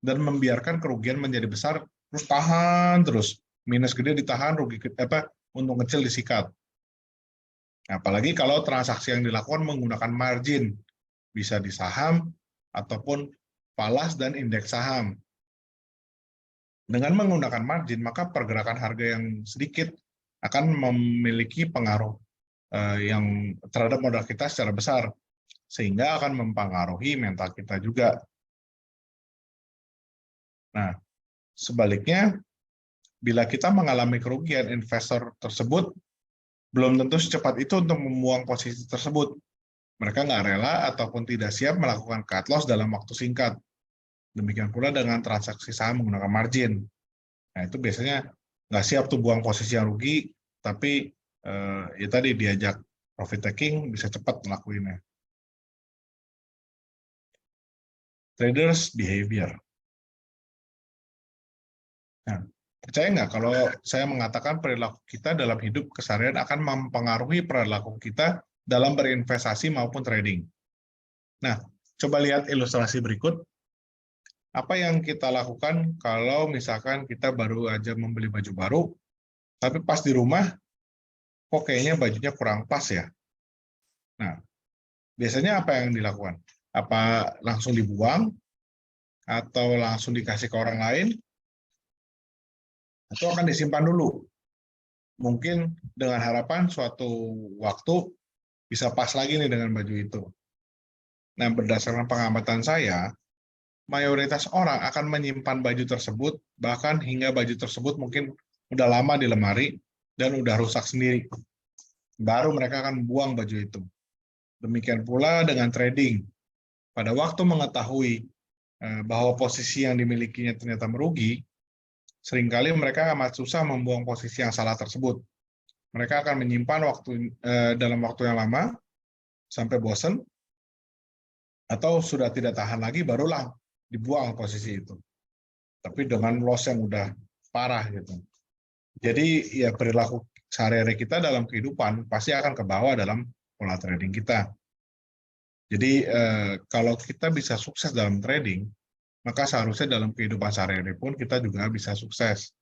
dan membiarkan kerugian menjadi besar, terus tahan terus. Minus gede ditahan, untung kecil disikat. Apalagi kalau transaksi yang dilakukan menggunakan margin, bisa di saham, ataupun falas dan indeks saham. Dengan menggunakan margin, maka pergerakan harga yang sedikit akan memiliki pengaruh yang terhadap modal kita secara besar, sehingga akan mempengaruhi mental kita juga. Nah, sebaliknya, bila kita mengalami kerugian, investor tersebut belum tentu secepat itu untuk membuang posisi tersebut. Mereka nggak rela ataupun tidak siap melakukan cut loss dalam waktu singkat. Demikian pula dengan transaksi saham menggunakan margin. Nah, itu biasanya nggak siap tuh buang posisi yang rugi, tapi ya tadi diajak profit taking bisa cepat ngelakuinnya. Traders behavior. Nah, percaya nggak kalau saya mengatakan perilaku kita dalam hidup keseharian akan mempengaruhi perilaku kita dalam berinvestasi maupun trading. Nah, coba lihat ilustrasi berikut. Apa yang kita lakukan kalau misalkan kita baru aja membeli baju baru, tapi pas di rumah, kok kayaknya bajunya kurang pas ya? Nah, biasanya apa yang dilakukan? Apa langsung dibuang? Atau langsung dikasih ke orang lain? Atau akan disimpan dulu? mungkin dengan harapan suatu waktu bisa pas lagi nih dengan baju itu. Nah, berdasarkan pengamatan saya, mayoritas orang akan menyimpan baju tersebut, bahkan hingga baju tersebut mungkin udah lama di lemari dan udah rusak sendiri. Baru mereka akan buang baju itu. Demikian pula dengan trading. Pada waktu mengetahui bahwa posisi yang dimilikinya ternyata merugi, seringkali mereka amat susah membuang posisi yang salah tersebut. Mereka akan menyimpan dalam waktu yang lama, sampai bosan, atau sudah tidak tahan lagi, barulah dibuang posisi itu. Tapi dengan loss yang udah parah gitu. Jadi ya perilaku sehari-hari kita dalam kehidupan pasti akan kebawa dalam pola trading kita. Jadi kalau kita bisa sukses dalam trading, maka seharusnya dalam kehidupan sehari-hari pun kita juga bisa sukses.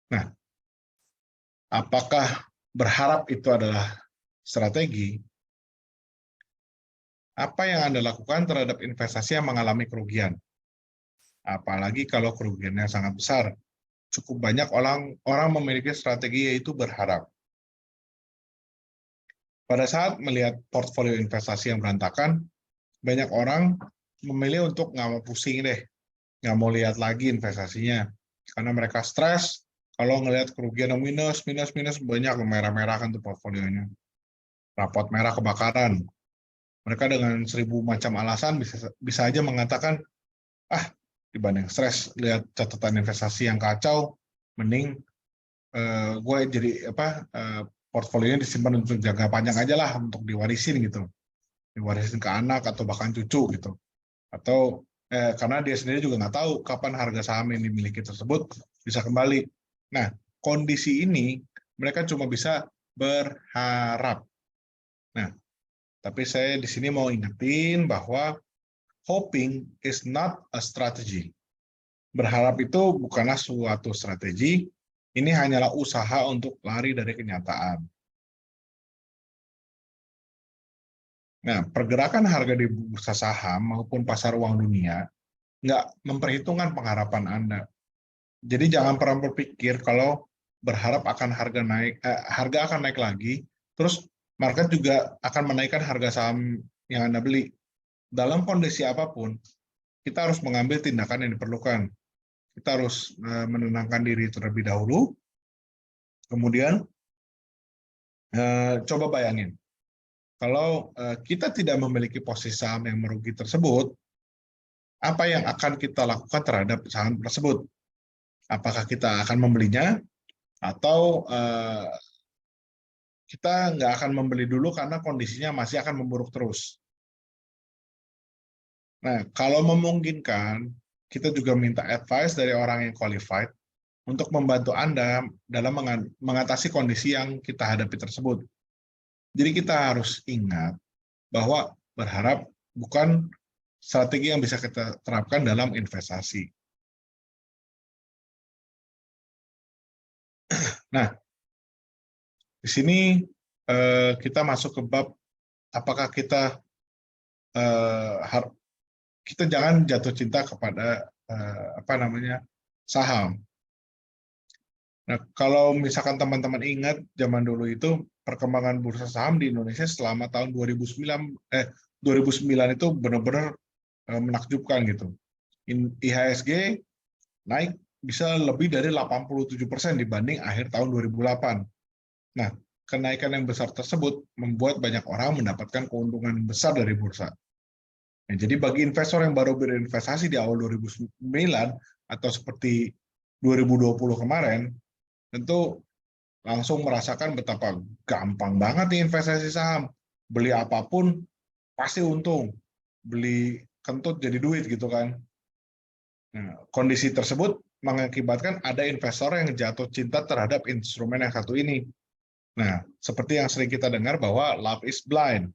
Nah, apakah berharap itu adalah strategi? Apa yang Anda lakukan terhadap investasi yang mengalami kerugian? Apalagi kalau kerugiannya sangat besar. Cukup banyak orang memiliki strategi yaitu berharap. Pada saat melihat portfolio investasi yang berantakan, banyak orang memilih untuk nggak mau pusing deh, nggak mau lihat lagi investasinya. Karena mereka stres, kalau ngelihat kerugian yang minus, banyak merah-merah kan tuh portfolionya. Rapot merah kebakaran. Mereka dengan 1000 macam alasan bisa aja mengatakan, dibanding stres lihat catatan investasi yang kacau, mending gue jadi portfolionya disimpan untuk jangka panjang aja lah, untuk diwarisin gitu, diwarisin ke anak atau bahkan cucu gitu, atau karena dia sendiri juga nggak tahu kapan harga saham yang dimiliki tersebut bisa kembali. Nah, kondisi ini mereka cuma bisa berharap. Nah, tapi saya di sini mau ingetin bahwa hoping is not a strategy. Berharap itu bukanlah suatu strategi, ini hanyalah usaha untuk lari dari kenyataan. Nah, pergerakan harga di bursa saham maupun pasar uang dunia nggak memperhitungkan pengharapan Anda. Jadi jangan pernah berpikir kalau berharap akan harga akan naik lagi, terus market juga akan menaikkan harga saham yang Anda beli. Dalam kondisi apapun, kita harus mengambil tindakan yang diperlukan. Kita harus menenangkan diri terlebih dahulu, kemudian coba bayangin, kalau kita tidak memiliki posisi saham yang merugi tersebut, apa yang akan kita lakukan terhadap saham tersebut? Apakah kita akan membelinya, atau kita nggak akan membeli dulu karena kondisinya masih akan memburuk terus? Nah, kalau memungkinkan, kita juga minta advice dari orang yang qualified untuk membantu Anda dalam mengatasi kondisi yang kita hadapi tersebut. Jadi kita harus ingat bahwa berharap bukan strategi yang bisa kita terapkan dalam investasi. Nah, di sini kita masuk ke bab apakah kita jangan jatuh cinta kepada saham. Nah, kalau misalkan teman-teman ingat zaman dulu itu perkembangan bursa saham di Indonesia selama tahun 2009 itu benar-benar menakjubkan gitu. IHSG naik bisa lebih dari 87% dibanding akhir tahun 2008. Nah, kenaikan yang besar tersebut membuat banyak orang mendapatkan keuntungan besar dari bursa. Nah, jadi bagi investor yang baru berinvestasi di awal 2009 atau seperti 2020 kemarin, tentu langsung merasakan betapa gampang banget nih investasi saham. Beli apapun pasti untung. Beli kentut jadi duit gitu kan. Nah, kondisi tersebut mengakibatkan ada investor yang jatuh cinta terhadap instrumen yang satu ini. Nah, seperti yang sering kita dengar bahwa love is blind.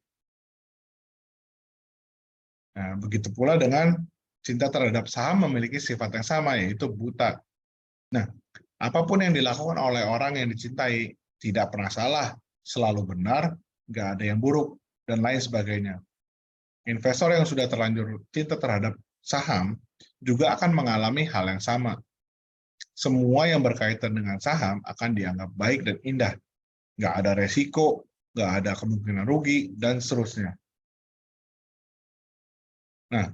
Nah, begitu pula dengan cinta terhadap saham memiliki sifat yang sama, yaitu buta. Nah, apapun yang dilakukan oleh orang yang dicintai tidak pernah salah, selalu benar, nggak ada yang buruk, dan lain sebagainya. Investor yang sudah terlanjur cinta terhadap saham juga akan mengalami hal yang sama. semua yang berkaitan dengan saham akan dianggap baik dan indah. Nggak ada resiko, nggak ada kemungkinan rugi, dan seterusnya. Nah,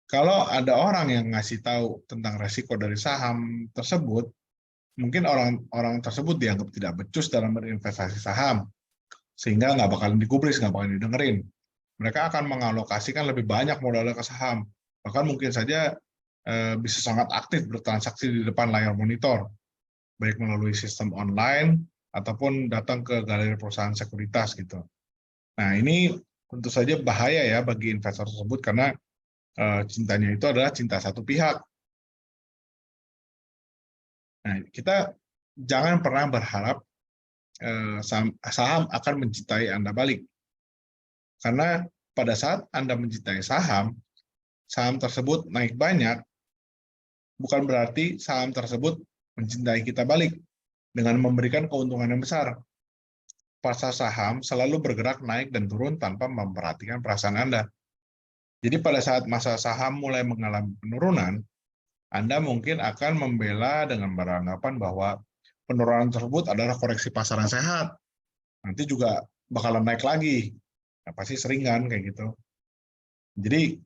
kalau ada orang yang ngasih tahu tentang resiko dari saham tersebut, mungkin orang tersebut dianggap tidak becus dalam berinvestasi saham, sehingga nggak bakalan digubris, nggak bakalan didengerin. Mereka akan mengalokasikan lebih banyak modalnya ke saham. Bahkan mungkin saja bisa sangat aktif bertransaksi di depan layar monitor, baik melalui sistem online ataupun datang ke galeri perusahaan sekuritas gitu. Nah, ini tentu saja bahaya ya bagi investor tersebut karena cintanya itu adalah cinta satu pihak. Nah, kita jangan pernah berharap saham akan mencintai Anda balik. Karena pada saat Anda mencintai saham tersebut naik banyak, bukan berarti saham tersebut mencintai kita balik dengan memberikan keuntungan yang besar. Pasar saham selalu bergerak naik dan turun tanpa memperhatikan perasaan Anda. Jadi pada saat masa saham mulai mengalami penurunan, Anda mungkin akan membela dengan beranggapan bahwa penurunan tersebut adalah koreksi pasar yang sehat. Nanti juga bakalan naik lagi. Nah, pasti sering kan kayak gitu. Jadi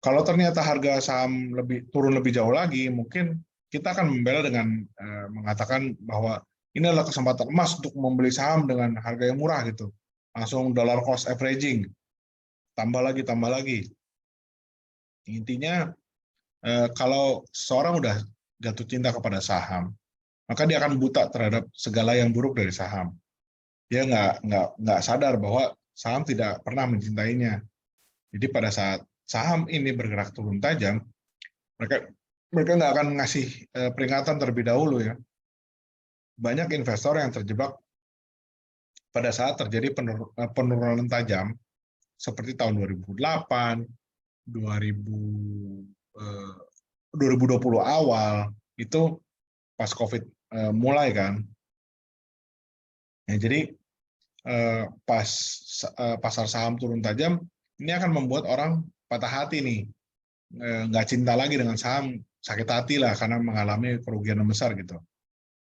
kalau ternyata harga saham turun lebih jauh lagi, mungkin kita akan membela dengan mengatakan bahwa ini adalah kesempatan emas untuk membeli saham dengan harga yang murah gitu. Langsung dollar cost averaging. Tambah lagi. Intinya kalau seorang udah jatuh cinta kepada saham, maka dia akan buta terhadap segala yang buruk dari saham. Dia nggak sadar bahwa saham tidak pernah mencintainya. Jadi pada saat saham ini bergerak turun tajam, mereka nggak akan ngasih peringatan terlebih dahulu ya. Banyak investor yang terjebak pada saat terjadi penurunan tajam seperti tahun 2008, 2020 awal itu pas COVID mulai kan. Ya, jadi pas pasar saham turun tajam, ini akan membuat orang patah hati nih, nggak cinta lagi dengan saham, sakit hati lah karena mengalami kerugian yang besar gitu.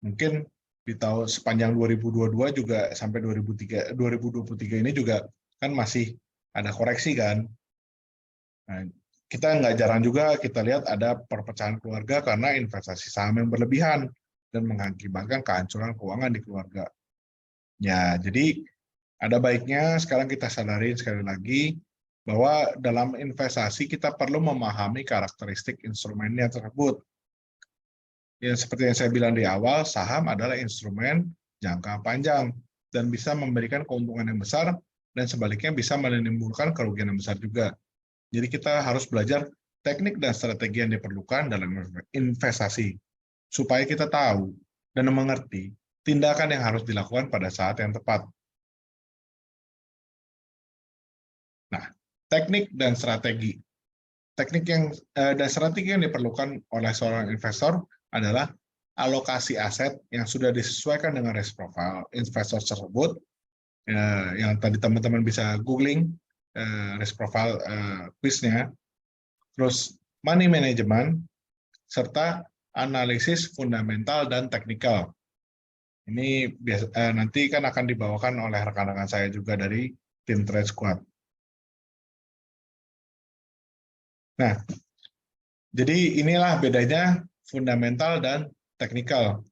Mungkin di tahun sepanjang 2022 juga sampai 2023 ini juga kan masih ada koreksi kan. Nah, kita nggak jarang juga kita lihat ada perpecahan keluarga karena investasi saham yang berlebihan dan mengakibatkan kehancuran keuangan di keluarga. Ya, jadi ada baiknya sekarang kita sadari sekali lagi bahwa dalam investasi kita perlu memahami karakteristik instrumennya tersebut. Ya, seperti yang saya bilang di awal, saham adalah instrumen jangka panjang dan bisa memberikan keuntungan yang besar dan sebaliknya bisa menimbulkan kerugian yang besar juga. Jadi kita harus belajar teknik dan strategi yang diperlukan dalam investasi supaya kita tahu dan mengerti tindakan yang harus dilakukan pada saat yang tepat. Nah, teknik dan strategi. Teknik dan strategi yang diperlukan oleh seorang investor adalah alokasi aset yang sudah disesuaikan dengan risk profile investor tersebut, yang tadi teman-teman bisa googling risk profile quiz-nya, terus money management, serta analisis fundamental dan teknikal. Ini nanti kan akan dibawakan oleh rekan-rekan saya juga dari tim Trade Squad. Nah, jadi inilah bedanya fundamental dan teknikal.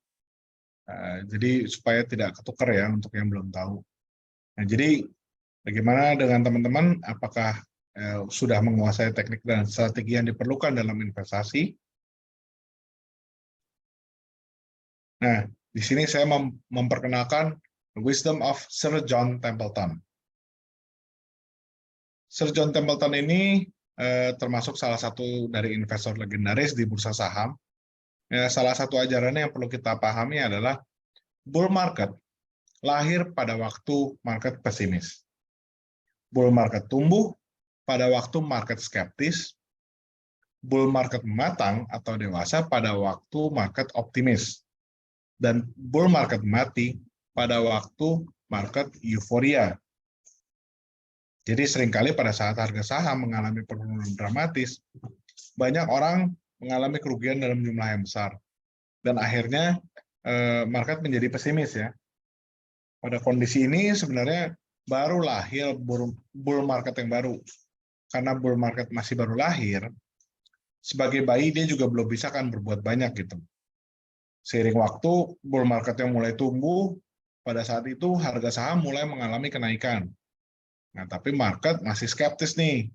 Jadi supaya tidak ketukar ya untuk yang belum tahu. Nah, jadi bagaimana dengan teman-teman? Apakah sudah menguasai teknik dan strategi yang diperlukan dalam investasi? Nah, di sini saya memperkenalkan Wisdom of Sir John Templeton. Sir John Templeton ini termasuk salah satu dari investor legendaris di bursa saham. Salah satu ajarannya yang perlu kita pahami adalah bull market lahir pada waktu market pesimis. Bull market tumbuh pada waktu market skeptis. Bull market matang atau dewasa pada waktu market optimis. Dan bull market mati pada waktu market euforia. Jadi seringkali pada saat harga saham mengalami penurunan dramatis, banyak orang mengalami kerugian dalam jumlah yang besar. dan akhirnya market menjadi pesimis ya. Pada kondisi ini sebenarnya baru lahir bull market yang baru. Karena bull market masih baru lahir, sebagai bayi dia juga belum bisa kan berbuat banyak gitu. Seiring waktu, bull market yang mulai tumbuh, pada saat itu harga saham mulai mengalami kenaikan. Nah, tapi market masih skeptis nih.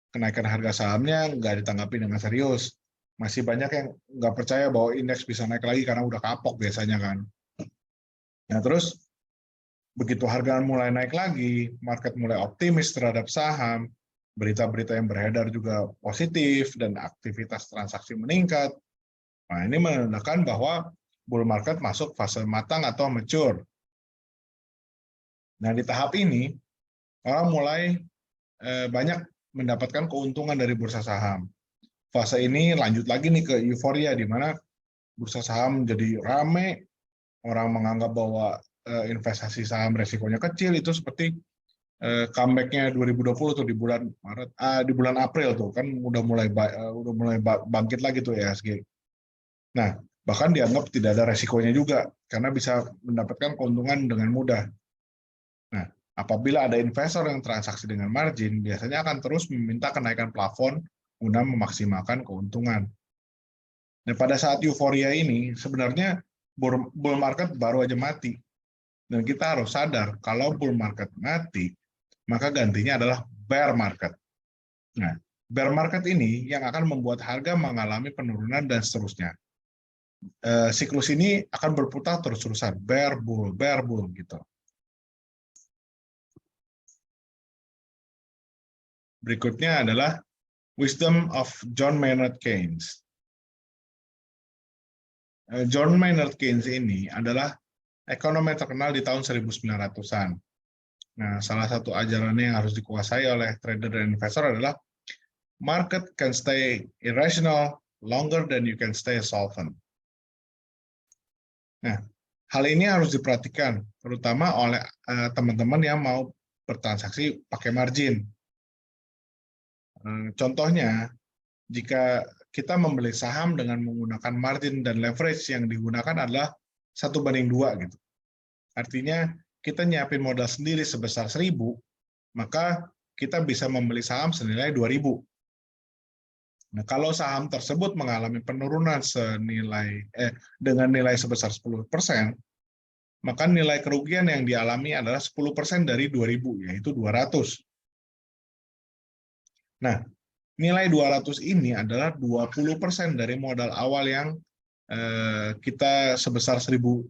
Kenaikan harga sahamnya nggak ditanggapi dengan serius. Masih banyak yang nggak percaya bahwa indeks bisa naik lagi karena udah kapok biasanya kan. Nah, terus begitu harga mulai naik lagi, market mulai optimis terhadap saham, berita-berita yang beredar juga positif, dan aktivitas transaksi meningkat. Nah, ini menandakan bahwa bull market masuk fase matang atau mature. Nah, di tahap ini, orang mulai banyak mendapatkan keuntungan dari bursa saham. Fase ini lanjut lagi nih ke euforia, di mana bursa saham jadi rame, orang menganggap bahwa investasi saham resikonya kecil, itu seperti comeback-nya 2020 tuh di bulan Maret, di bulan April tuh kan udah mulai bangkit lagi tuh ESG. Nah, bahkan dianggap tidak ada resikonya juga karena bisa mendapatkan keuntungan dengan mudah. Nah, apabila ada investor yang transaksi dengan margin, biasanya akan terus meminta kenaikan plafon guna memaksimalkan keuntungan. Nah, pada saat euforia ini, sebenarnya bull market baru aja mati. Dan kita harus sadar, kalau bull market mati, maka gantinya adalah bear market. Nah, bear market ini yang akan membuat harga mengalami penurunan dan seterusnya. Siklus ini akan berputar terus-terusan, bear bull gitu. Berikutnya adalah Wisdom of John Maynard Keynes. John Maynard Keynes ini adalah ekonom yang terkenal di tahun 1900-an. Nah, salah satu ajarannya yang harus dikuasai oleh trader dan investor adalah market can stay irrational longer than you can stay solvent. Nah, hal ini harus diperhatikan, terutama oleh teman-teman yang mau bertransaksi pakai margin. Contohnya, jika kita membeli saham dengan menggunakan margin dan leverage yang digunakan adalah 1:2 gitu. Artinya kita nyiapin modal sendiri sebesar 1.000, maka kita bisa membeli saham senilai 2.000. Nah, kalau saham tersebut mengalami penurunan dengan nilai sebesar 10%, maka nilai kerugian yang dialami adalah 10% dari 2.000, yaitu 200. Nah, nilai 200 ini adalah 20% dari modal awal yang kita sebesar 1.000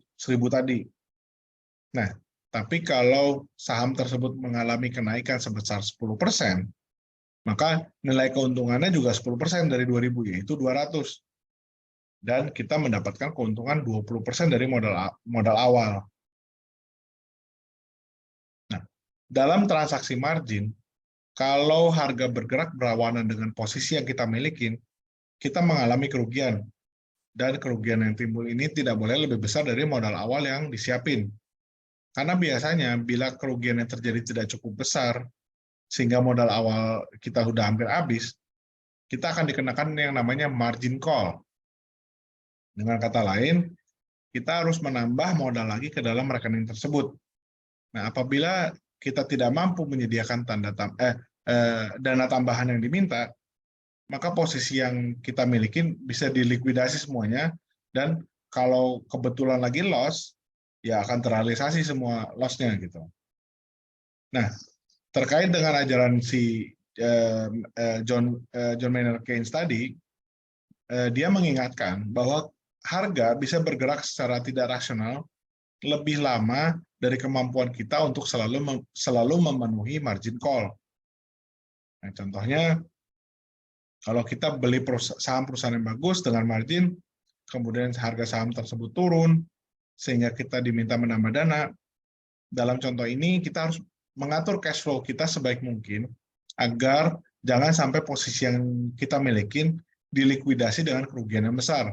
tadi. Nah, tapi kalau saham tersebut mengalami kenaikan sebesar 10%, maka nilai keuntungannya juga 10% dari 2.000, yaitu 200. Dan kita mendapatkan keuntungan 20% dari modal awal. Nah, dalam transaksi margin, kalau harga bergerak berlawanan dengan posisi yang kita miliki, kita mengalami kerugian. Dan kerugian yang timbul ini tidak boleh lebih besar dari modal awal yang disiapin. Karena biasanya bila kerugian yang terjadi tidak cukup besar, sehingga modal awal kita sudah hampir habis, kita akan dikenakan yang namanya margin call. Dengan kata lain, kita harus menambah modal lagi ke dalam rekening tersebut. Nah, apabila kita tidak mampu menyediakan dana tambahan yang diminta, maka posisi yang kita miliki bisa dilikuidasi semuanya, dan kalau kebetulan lagi loss, ya akan terrealisasi semua loss-nya gitu. Nah, terkait dengan ajaran si John Maynard Keynes tadi, dia mengingatkan bahwa harga bisa bergerak secara tidak rasional lebih lama dari kemampuan kita untuk selalu memenuhi margin call. Nah, contohnya, kalau kita beli saham perusahaan yang bagus dengan margin, kemudian harga saham tersebut turun, sehingga kita diminta menambah dana. Dalam contoh ini, kita harus mengatur cash flow kita sebaik mungkin, agar jangan sampai posisi yang kita miliki dilikuidasi dengan kerugian yang besar.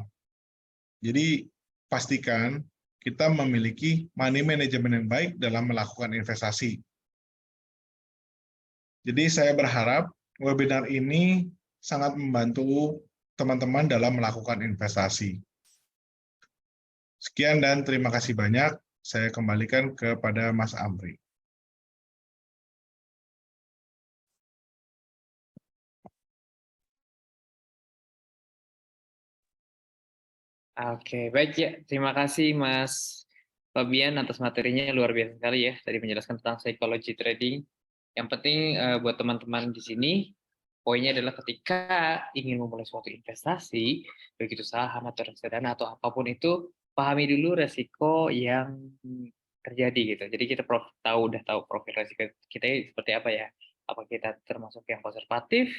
Jadi, pastikan kita memiliki money management yang baik dalam melakukan investasi. Jadi saya berharap webinar ini sangat membantu teman-teman dalam melakukan investasi. Sekian dan terima kasih banyak. Saya kembalikan kepada Mas Amri. Oke, baik ya. Terima kasih Mas Fabian atas materinya, luar biasa sekali ya. Tadi menjelaskan tentang psikologi trading. Yang penting buat teman-teman di sini, poinnya adalah ketika ingin memulai suatu investasi, baik itu saham atau reksadana atau apapun itu, pahami dulu resiko yang terjadi gitu. Jadi kita udah tahu profil resiko kita seperti apa ya. Apa kita termasuk yang konservatif,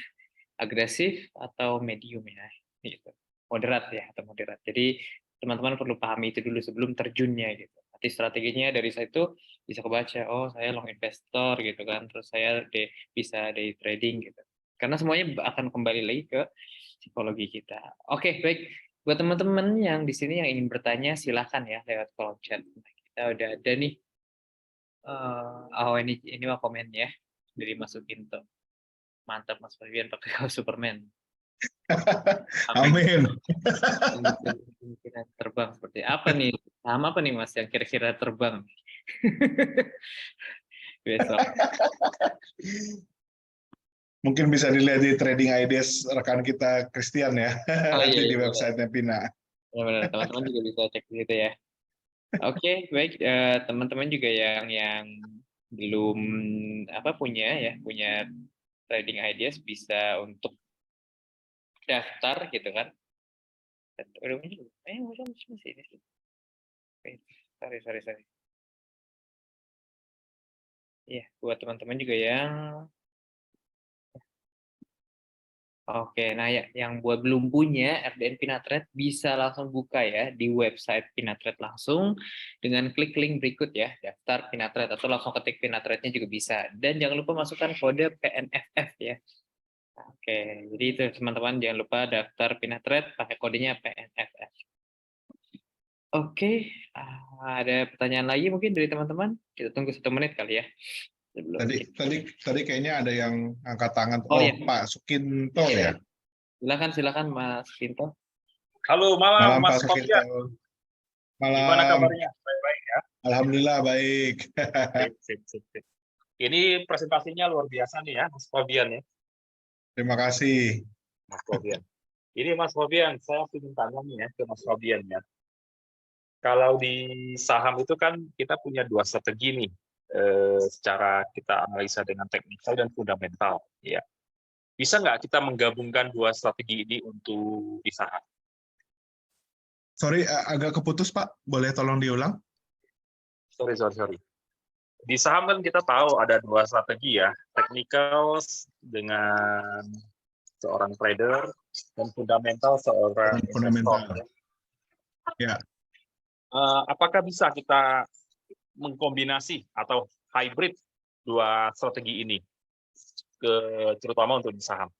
agresif, atau medium ya. Gitu. Moderat ya, atau moderat. Jadi teman-teman perlu pahami itu dulu sebelum terjunnya gitu. Nanti strateginya dari saya itu bisa kebaca, oh saya long investor gitu kan, terus saya bisa day trading gitu. Karena semuanya akan kembali lagi ke psikologi kita. Oke, baik. Buat teman-teman yang di sini yang ingin bertanya, silahkan ya lewat kolom chat. Nah, kita udah ada nih. Oh ini mah komen ya dari Mas Suginto. Mantap Mas Fabian pakai kaos Superman. Amin. Kemungkinan terbang seperti apa nih? Saham apa nih Mas yang kira-kira terbang? Besok. Mungkin bisa dilihat di trading ideas rekan kita Christian ya, Oh iya, nanti di iya, website-nya Pina. benar. Teman-teman juga bisa cek di situ ya. Oke, baik. Teman-teman juga yang belum punya trading ideas bisa untuk daftar gitu kan. Udah muncul? Masih ini sih. Sorry. Iya, buat teman-teman juga yang Oke, nah ya, yang buat belum punya RDN Pinatrade bisa langsung buka ya di website Pinatrade langsung dengan klik link berikut ya, daftar Pinatrade atau langsung ketik Pinatrade-nya juga bisa. Dan jangan lupa masukkan kode PNFF ya. Oke, jadi itu teman-teman jangan lupa daftar Pinatrade pakai kodenya PNFF. Oke, ada pertanyaan lagi mungkin dari teman-teman? Kita tunggu 1 menit kali ya. Tadi kayaknya ada yang angkat tangan. Oh ya, Pak Sukinto ya. silakan Mas Pinto. Halo, malam Malam Mas Pak Fabian. Sukinto. Gimana Malam. kabarnya? Baik-baik ya? Alhamdulillah baik. Sip. Ini presentasinya luar biasa nih ya, Mas Fabian ya. Terima kasih. Mas Fabian. Ini Mas Fabian, saya ingin tanya nih ya ke Mas Fabian ya. Kalau di saham itu kan kita punya 2 strategi nih, secara kita analisa dengan teknikal dan fundamental. Ya. Bisa nggak kita menggabungkan 2 strategi ini untuk di saham? Sorry, agak keputus Pak. Boleh tolong diulang? Sorry. Di saham kan kita tahu ada 2 strategi ya, technical dengan seorang trader dan fundamental seorang Fundamental. investor. Ya. Apakah bisa kita mengkombinasi atau hybrid 2 strategi ini, terutama untuk di saham?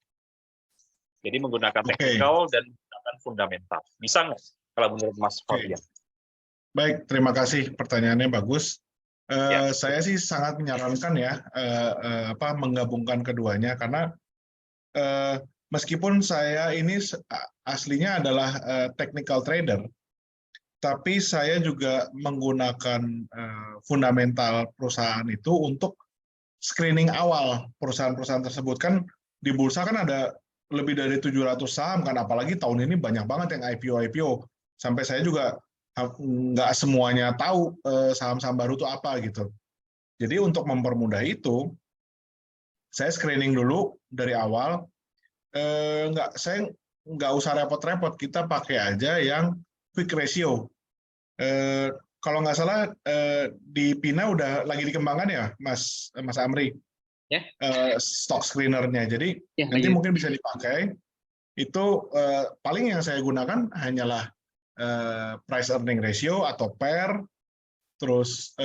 Jadi menggunakan technical dan menggunakan fundamental. Bisa nggak kalau menurut Mas Fabian? Baik, terima kasih. Pertanyaannya bagus. Ya. Saya sih sangat menyarankan ya menggabungkan keduanya karena meskipun saya ini aslinya adalah technical trader, tapi saya juga menggunakan fundamental perusahaan itu untuk screening awal perusahaan-perusahaan tersebut. Kan di bursa kan ada lebih dari 700 saham kan, apalagi tahun ini banyak banget yang IPO. Sampai saya juga nggak semuanya tahu saham-saham baru itu apa gitu. Jadi untuk mempermudah itu, saya screening dulu dari awal. Saya nggak usah repot-repot, kita pakai aja yang quick ratio. Kalau nggak salah di Pina udah lagi dikembangkan ya, Mas Amri, Ya. Stock screener-nya. Jadi Ya, nanti mungkin bisa dipakai. Itu paling yang saya gunakan hanyalah price earning ratio atau PER, terus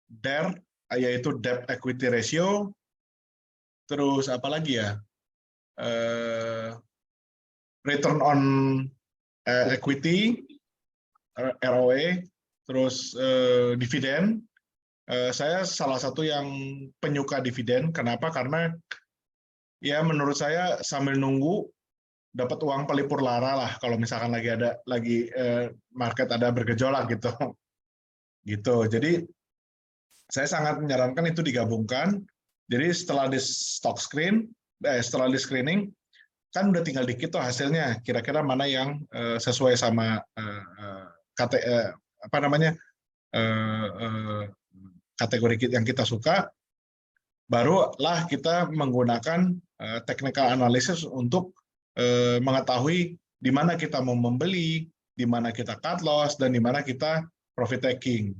DER, yaitu debt equity ratio, terus apa lagi ya, return on equity, ROE, terus dividen. Saya salah satu yang penyuka dividen. Kenapa? Karena ya menurut saya sambil nunggu dapat uang pelipur lara lah kalau misalkan lagi market ada bergejolak gitu. Gitu. Jadi saya sangat menyarankan itu digabungkan. Jadi setelah setelah di screening kan udah tinggal dikit tuh hasilnya. Kira-kira mana yang sesuai sama apa namanya kategori yang kita suka. Barulah kita menggunakan technical analysis untuk mengetahui di mana kita mau membeli, di mana kita cut loss, dan di mana kita profit taking.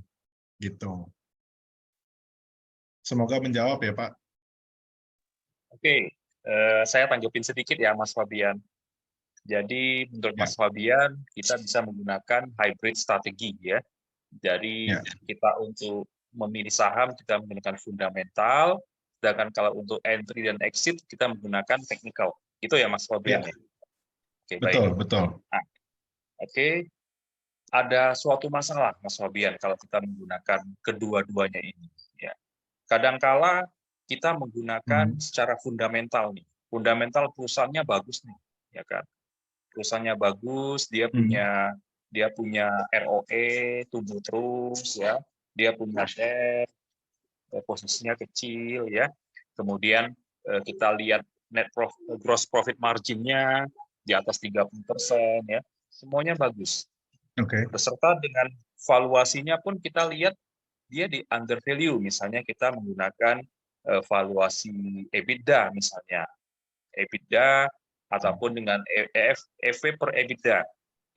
Gitu. Semoga menjawab ya, Pak. Oke, saya tanggapin sedikit ya, Mas Fabian. Jadi menurut Ya. Mas Fabian, kita bisa menggunakan hybrid strategi ya. Jadi Ya. kita untuk memilih saham kita menggunakan fundamental, sedangkan kalau untuk entry dan exit kita menggunakan technical. Itu ya Mas Fabian Ya. ya. Oke, baik. Betul, betul. Nah, oke, ada suatu masalah Mas Fabian kalau kita menggunakan kedua-duanya ini. Ya. Kadangkala kita menggunakan secara fundamental nih. Fundamental perusahaannya bagus nih, ya kan? Perusahaannya bagus, dia punya ROE tumbuh terus ya. Dia punya debt, posisinya kecil ya. Kemudian kita lihat gross profit margin-nya di atas 30% ya. Semuanya bagus. Oke. Beserta dengan valuasinya pun kita lihat dia di under value, misalnya kita menggunakan valuasi EBITDA misalnya. EBITDA ataupun dengan EV per EBITDA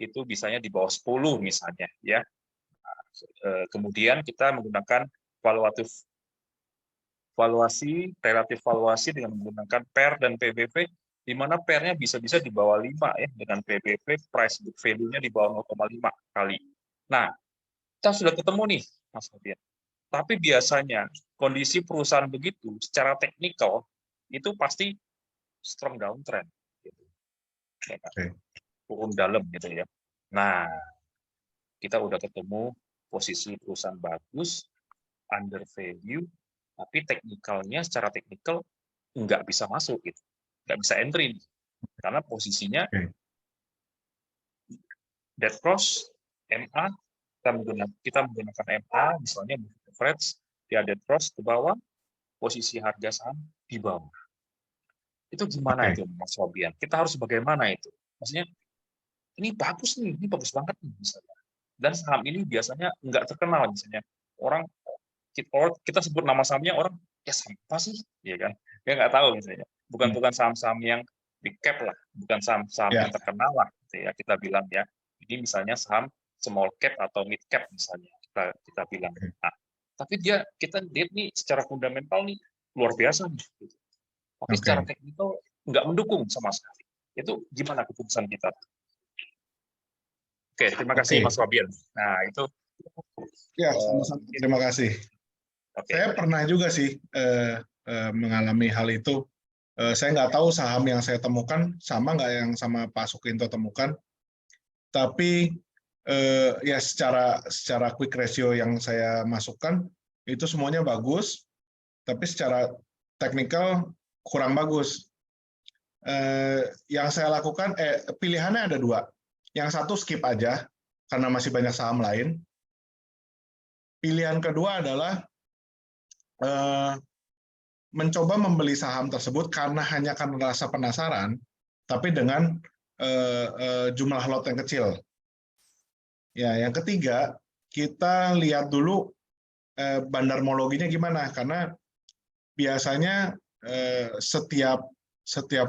itu bisanya di bawah 10 misalnya ya. Kemudian kita menggunakan relatif valuasi dengan menggunakan PER dan PBV, di mana PER-nya bisa-bisa di bawah 5 ya, dengan PBV price book value-nya di bawah 0,5 kali. Nah, kita sudah ketemu nih Mas Fabian. Tapi biasanya kondisi perusahaan begitu secara teknikal itu pasti strong downtrend gitu. Ya kan? Turun dalam gitu ya. Nah, kita udah ketemu posisi perusahaan bagus, under value, tapi teknikalnya secara teknikal nggak bisa masuk gitu. Nggak bisa entry karena posisinya dead cross, MA, kita menggunakan MA, misalnya average, dia dead cross ke bawah, posisi harga saham di bawah. Itu gimana itu, Mas Fabian? Kita harus bagaimana itu? Maksudnya, ini bagus nih, ini bagus banget nih, misalnya. Dan saham ini biasanya nggak terkenal, misalnya. Kita sebut nama sahamnya, orang, ya saham apa sih? Ya kan? Dia nggak tahu, misalnya. Bukan saham-saham yang big cap lah, bukan saham-saham yang terkenal lah, gitu ya, kita bilang ya. Ini misalnya saham small cap atau mid cap misalnya, kita bilang. Nah, tapi kita lihat nih secara fundamental nih luar biasa nih. Gitu. Tapi secara teknikal nggak mendukung sama sekali. Itu gimana keputusan kita? Oke, terima kasih Mas Fabian. Nah, itu. Ya, sama-sama. Terima kasih. Saya pernah juga sih mengalami hal itu. Saya nggak tahu saham yang saya temukan sama nggak yang sama Pak Sukinto temukan. Tapi ya secara quick ratio yang saya masukkan itu semuanya bagus, tapi secara teknikal kurang bagus. Yang saya lakukan pilihannya ada dua. Yang satu skip aja karena masih banyak saham lain. Pilihan kedua adalah mencoba membeli saham tersebut hanya karena rasa penasaran, tapi dengan jumlah lot yang kecil. Ya, yang ketiga, kita lihat dulu bandarmologinya gimana, karena biasanya setiap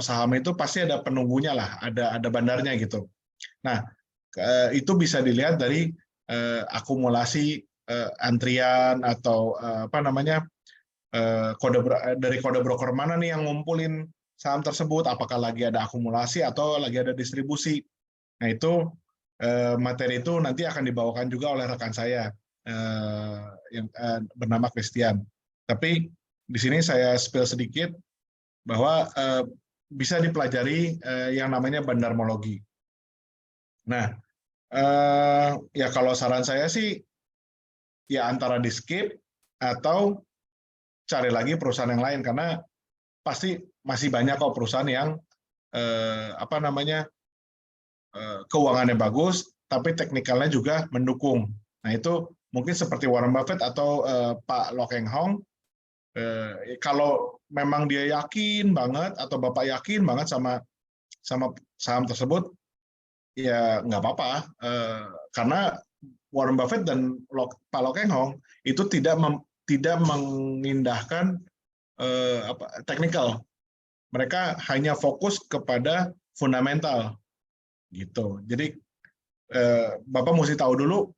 saham itu pasti ada penunggunya lah, ada bandarnya gitu. Nah, itu bisa dilihat dari akumulasi antrian atau apa namanya dari kode broker mana nih yang ngumpulin saham tersebut, apakah lagi ada akumulasi atau lagi ada distribusi. Nah, itu materi itu nanti akan dibawakan juga oleh rekan saya yang bernama Christian. Tapi di sini saya spill sedikit bahwa bisa dipelajari yang namanya bandarmologi. Nah, ya kalau saran saya sih ya antara di skip atau cari lagi perusahaan yang lain, karena pasti masih banyak kok perusahaan yang apa namanya, keuangannya bagus, tapi teknikalnya juga mendukung. Nah itu mungkin seperti Warren Buffett atau Pak Lo Keng Hong. Kalau memang dia yakin banget atau Bapak yakin banget sama saham tersebut, ya nggak apa-apa, karena Warren Buffett dan Pak Lo Keng Hong itu tidak mengindahkan teknikal. Mereka hanya fokus kepada fundamental, gitu. Jadi Bapak mesti tahu dulu,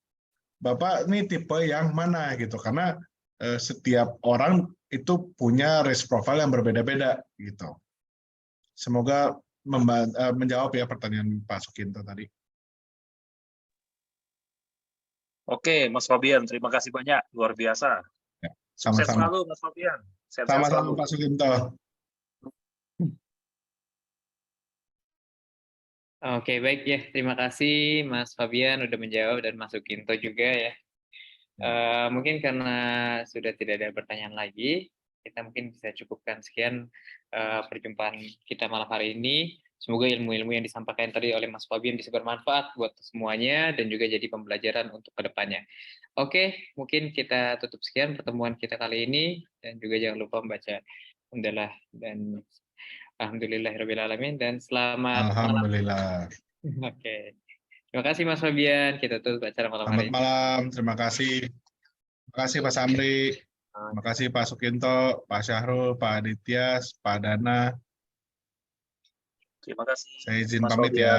Bapak ini tipe yang mana gitu, karena setiap orang itu punya risk profile yang berbeda-beda gitu. Semoga menjawab ya pertanyaan Pak Sukinto tadi. Oke, Mas Fabian, terima kasih banyak, luar biasa. Ya, Sukses sama-sama. selalu, Mas Fabian. Sehat-sehat Sama-sama selalu. Pak Sukinto. Oke, baik ya. Terima kasih Mas Fabian udah menjawab dan Mas Sukinto juga ya. Mungkin karena sudah tidak ada pertanyaan lagi, kita mungkin bisa cukupkan sekian perjumpaan kita malam hari ini. Semoga ilmu-ilmu yang disampaikan tadi oleh Mas Fabian bisa bermanfaat buat semuanya dan juga jadi pembelajaran untuk kedepannya. Oke, mungkin kita tutup sekian pertemuan kita kali ini dan juga jangan lupa membaca hamdalah dan alhamdulillahirrahmanirrahim dan selamat malam. Alhamdulillah. Oke. Terima kasih Mas Fabian. Kita tutup acara malam hari Selamat ini. malam, terima kasih. Terima kasih Pak Samri. Terima kasih Pak Sukinto, Pak Syahrul, Pak Aditya, Pak Dana. Terima kasih, Saya izin Mas pamit Fabian. ya.